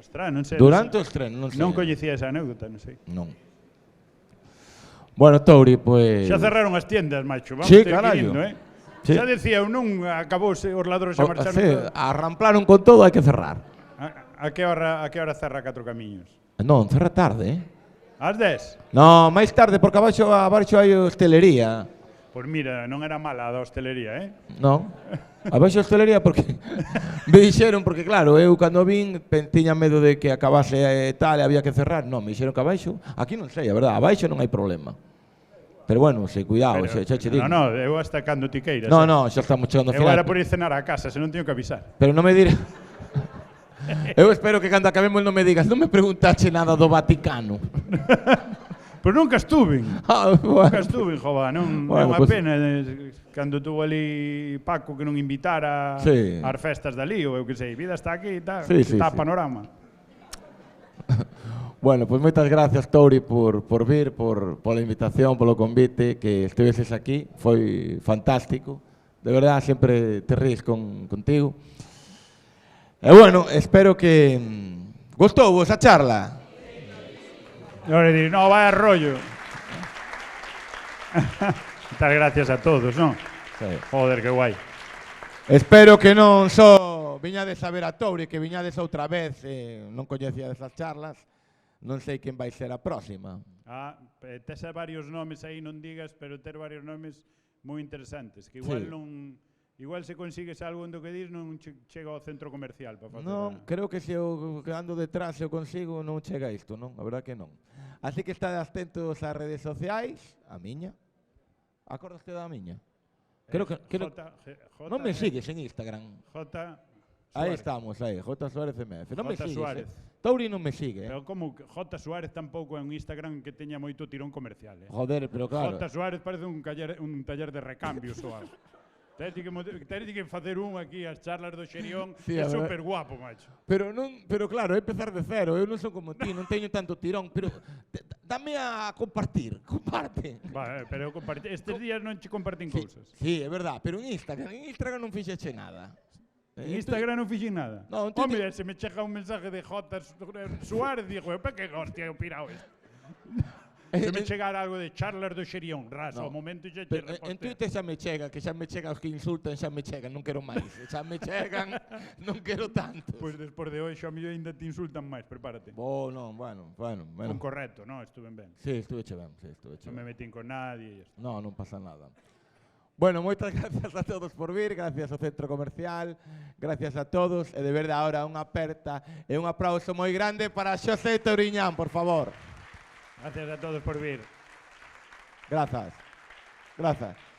Ostras, non sei. Durante o estreno, non sei. Non coñecía esa anécdota, non sei. Non. Bueno, Touri, pois... Xa cerraron as tiendas, macho. Vamos sí, carallo. Sí. Xa decía, non acabouse os ladróns a marchar. Arramplaron con todo, hai que cerrar. A que hora cerra Catro Camiños? Non, cerra tarde, Ás 10? Non, máis tarde, porque abaixo hai hostelería. Pois mira, non era mala a da hostelería, Non, abaixo hostelería porque me dixeron, porque claro, eu cando vin tiña medo de que acabase tal e había que cerrar. Non, me dixeron que abaixo, aquí non sei, a verdad, abaixo non hai problema. Pero bueno, cuidado, xa che digo. Non, eu hasta cando ti queiras. Non, xa estamos chegando ao final. Eu era por ir cenar a casa, se non teño que avisar. Pero non me diré... Eu espero que cando acabemos non me digas, non me preguntache nada do Vaticano. Pois nunca estuve. Nunca estuve, jova, non é unha pena. Cando tuvo ali Paco que non invitara ás festas dali, ou eu que sei, vida está aquí e tal, está panorama. Bueno, pois moitas gracias, Touri, por vir, pola invitación, polo convite, que estiveses aquí. Foi fantástico. De verdad, sempre te ríes contigo. E bueno, espero que... Gostou vos a charla? No, vaya rollo. Muchas gracias a todos, ¿no? Sí. Joder, qué guai. Espero que non só viñades a ver a Touri, que viñades outra vez, non coñecía esas charlas. Non sei quen vai ser a próxima. Tes varios nomes aí, non digas, pero ter varios nomes moi interesantes, que igual non... Igual se consigues algo do que dis non chega ao centro comercial para facer. Non, creo que se eu ando detrás se eu consigo non chega isto, non? A verdad que non. Así que estade atentos ás redes sociais, a miña. Acordaste da miña? Creo que non me sigues en Instagram. Aí estamos, J. Suárez MF. Non me sigues. Touri non me sigue. Pero como J. Suárez tampouco é un Instagram que teña moito tirón comercial. Joder, pero claro. J. Suárez parece un taller de recambios ou algo. Tens que facer aquí as charlas do Xerión, é super guapo, macho. Pero claro, é empezar de cero, eu non son como ti, non teño tanto tirón, pero dame a compartir, comparte. Vale, pero estes días non che comparten cousas. Sí, é verdad, pero en Instagram non fixeche nada. En Instagram non fixen nada? Non, Home, se me chega un mensaje de J. Suárez, digo, pa que hostia, eu pirao isto. Se me chegara algo de charlas do Xerión, raso, ao momento xa te reporte. En Twitter xa me chega, que xa me chega os que insultan, xa me chegan, non quero máis. Xa me chegan, non quero tanto. Pois despois de hoxe a mellor ainda te insultan máis, prepárate. Bueno. Con correcto, non? Estuven ben. Sí, estuve ben. Non me metín con nadie. Non pasa nada. Bueno, moitas gracias a todos por vir, gracias ao Centro Comercial, gracias a todos, e de verdade ahora unha aperta e un aplauso moi grande para Xosé Touriñán, por favor. Gracias a todos por vir. Grazas. Grazas.